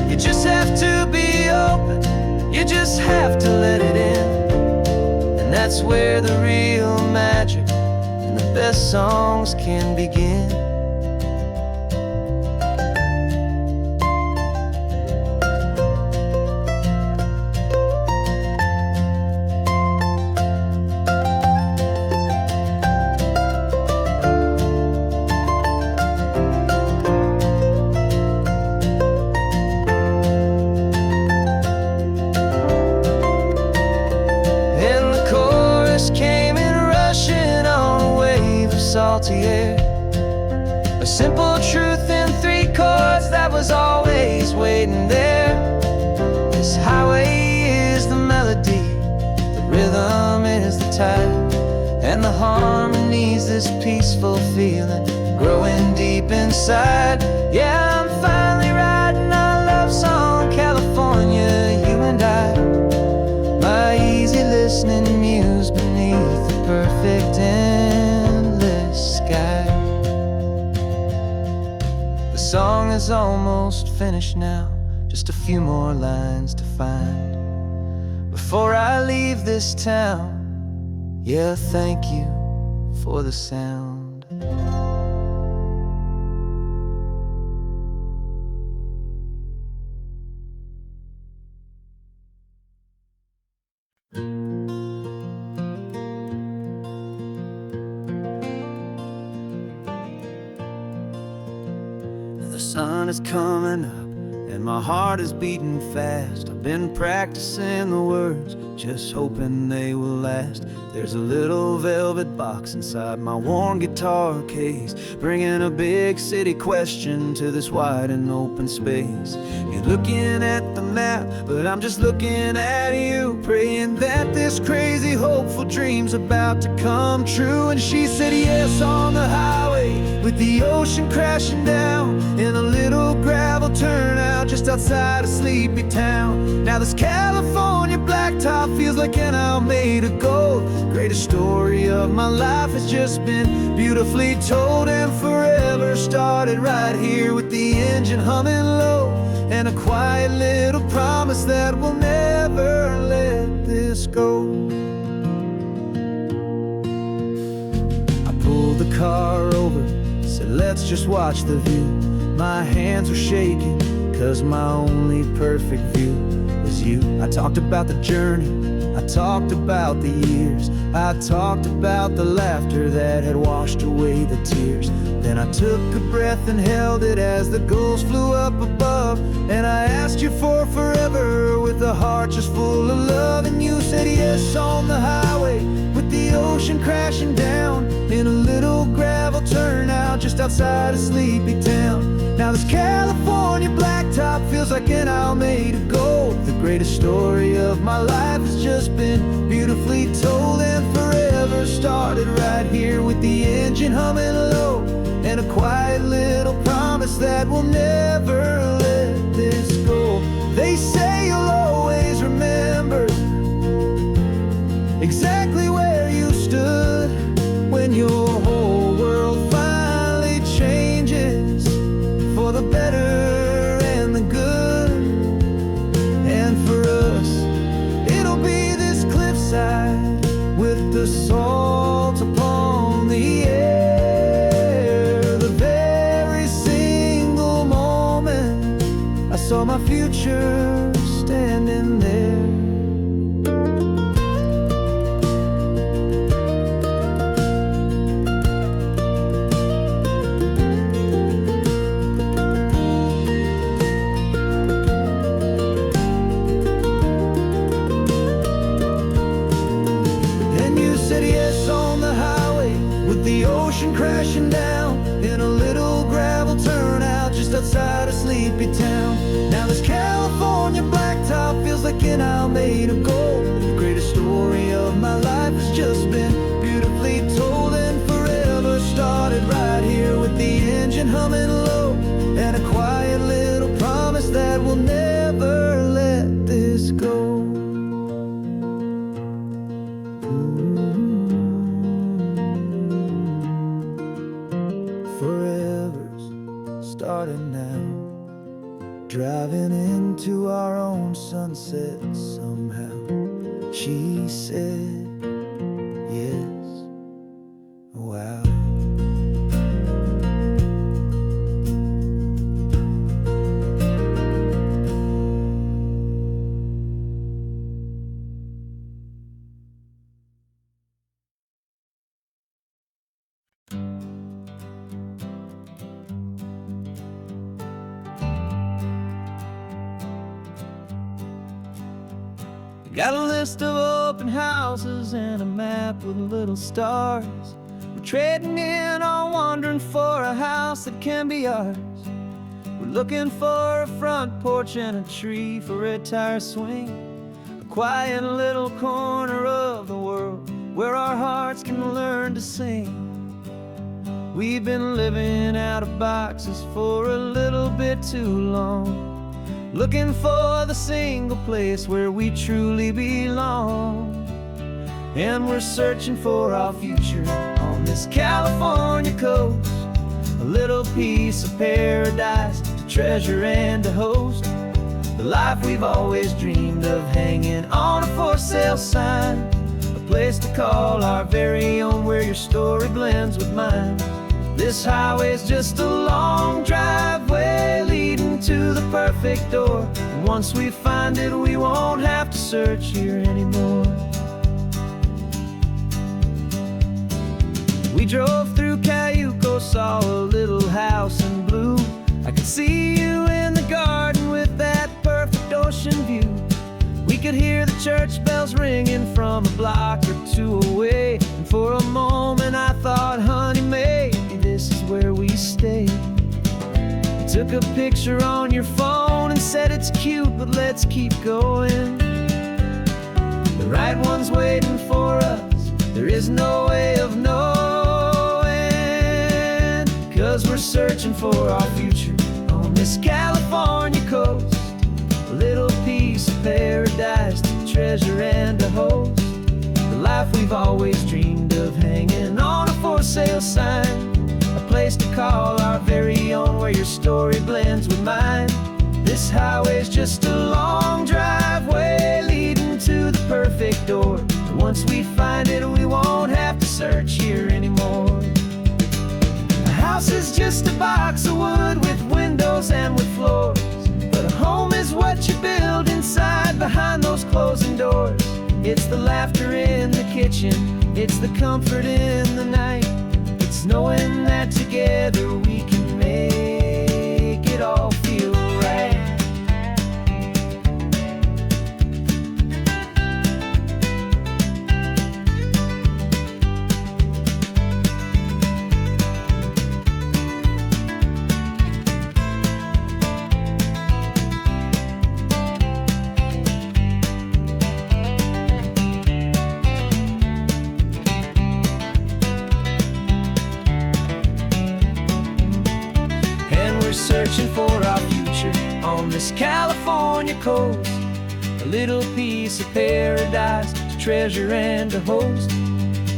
You just have to be open, you just have to let it in. And that's where the real magic, the best songs can begin. And the chorus came in rushing on a wave of salty air, a simple truth in 3 chords that was always waiting there. This highway is the melody, the rhythm is the tide, and the harmony's this peaceful feeling growing deep inside. Yeah, I'm finally writing our love song, California, you and I. My easy listening muse soft, endless sky. The song is almost finished now, just a few more lines to find before I leave this town. Yeah, thank you for the sound. The sun is coming up and my heart is beating fast. I've been practicing the words, just hoping they will last. There's a little velvet box inside my worn guitar case, bringing a big city question to this wide and open space. You're looking at the map, but I'm just looking at you, praying that this crazy hopeful dream's about to come true. And she said yes on the highway, with the ocean crashing down in a little gravel turnout just outside of sleepy town. Now this California blacktop feels like an isle made of gold. Greatest story of my life has just been beautifully told, and forever started right here with the engine humming low, and a quiet little promise that we'll never let this go. I pulled the car over, said let's just watch the view. My hands were shaking, cause my only perfect view was you. I talked about the journey, I talked about the years, I talked about the laughter that had washed away the tears. Then I took a breath and held it as the gulls flew up above, and I asked you for forever with a heart just full of love. And you said yes on the highway, with the ocean crashing down in a little gravel turnout just outside of sleepy town. Now this California blacktop feels like an isle made of gold. The greatest story of my life has just been beautifully told, and forever started right here with the engine humming low, and a quiet little promise that we'll never let this go. They say you'll always remember exactly where you stood when your whole world finally changes for the better and the good. And for us, it'll be this cliffside with the salt upon the air. The very single moment I saw my future standing there. Crashing down in a little gravel turnout just outside of sleepy town. Now this California blacktop feels like an isle made of gold. The greatest story of my life has just been beautifully told, and forever started right here with the engine humming low, and a quiet little promise that we'll never let this go. Starting now, driving into our own sunset somehow. She said yes. Wow. Got a list of open houses and a map with little stars. We're trading in or wandering for a house that can be ours. We're looking for a front porch and a tree for a tire swing, a quiet little corner of the world where our hearts can learn to sing. We've been living out of boxes for a little bit too long, looking for the single place where we truly belong. And we're searching for our future on this California coast. A little piece of paradise to treasure and to host. The life we've always dreamed of, hanging on a for sale sign. A place to call our very own, where your story blends with mine. This highway's just a long driveway leading to the perfect door. And once we find it, we won't have to search here anymore. We drove through Cayuco, saw a little house in blue. I could see you in the garden with that perfect ocean view. We could hear the church bells ringing from a block or two away. And for a moment I thought, honey, maybe this is where we stay. You took a picture on your phone and said it's cute, but let's keep going. The right one's waiting for us, there is no way of knowing. 'Cause we're searching for our future on this California coast. A little piece of paradise to treasure and to host. The life we've always dreamed of, hanging on a for sale sign. A place to call our very own, where your story blends with mine. This highway's just a long driveway leading to the perfect door. And once we find it, we won't have to search here anymore. A house is just a box of wood with windows and with floors. But a home is what you build inside, behind those closing doors. It's the laughter in the kitchen, it's the comfort in the night. It's knowing that together we can make it all feel right. Searching for our future on this California coast. A little piece of paradise to treasure and to host.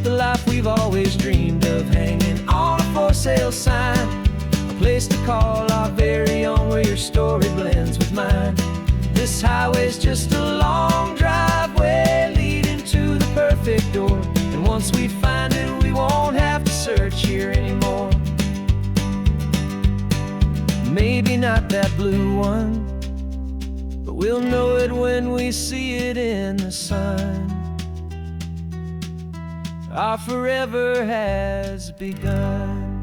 The life we've always dreamed of, hanging on a for sale sign. A place to call our very own, where your story blends with mine. This highway's just a long driveway leading to the perfect door. And once we find it, we won't have to search here anymore. Maybe not that blue one, but we'll know it when we see it in the sun. Our forever has begun.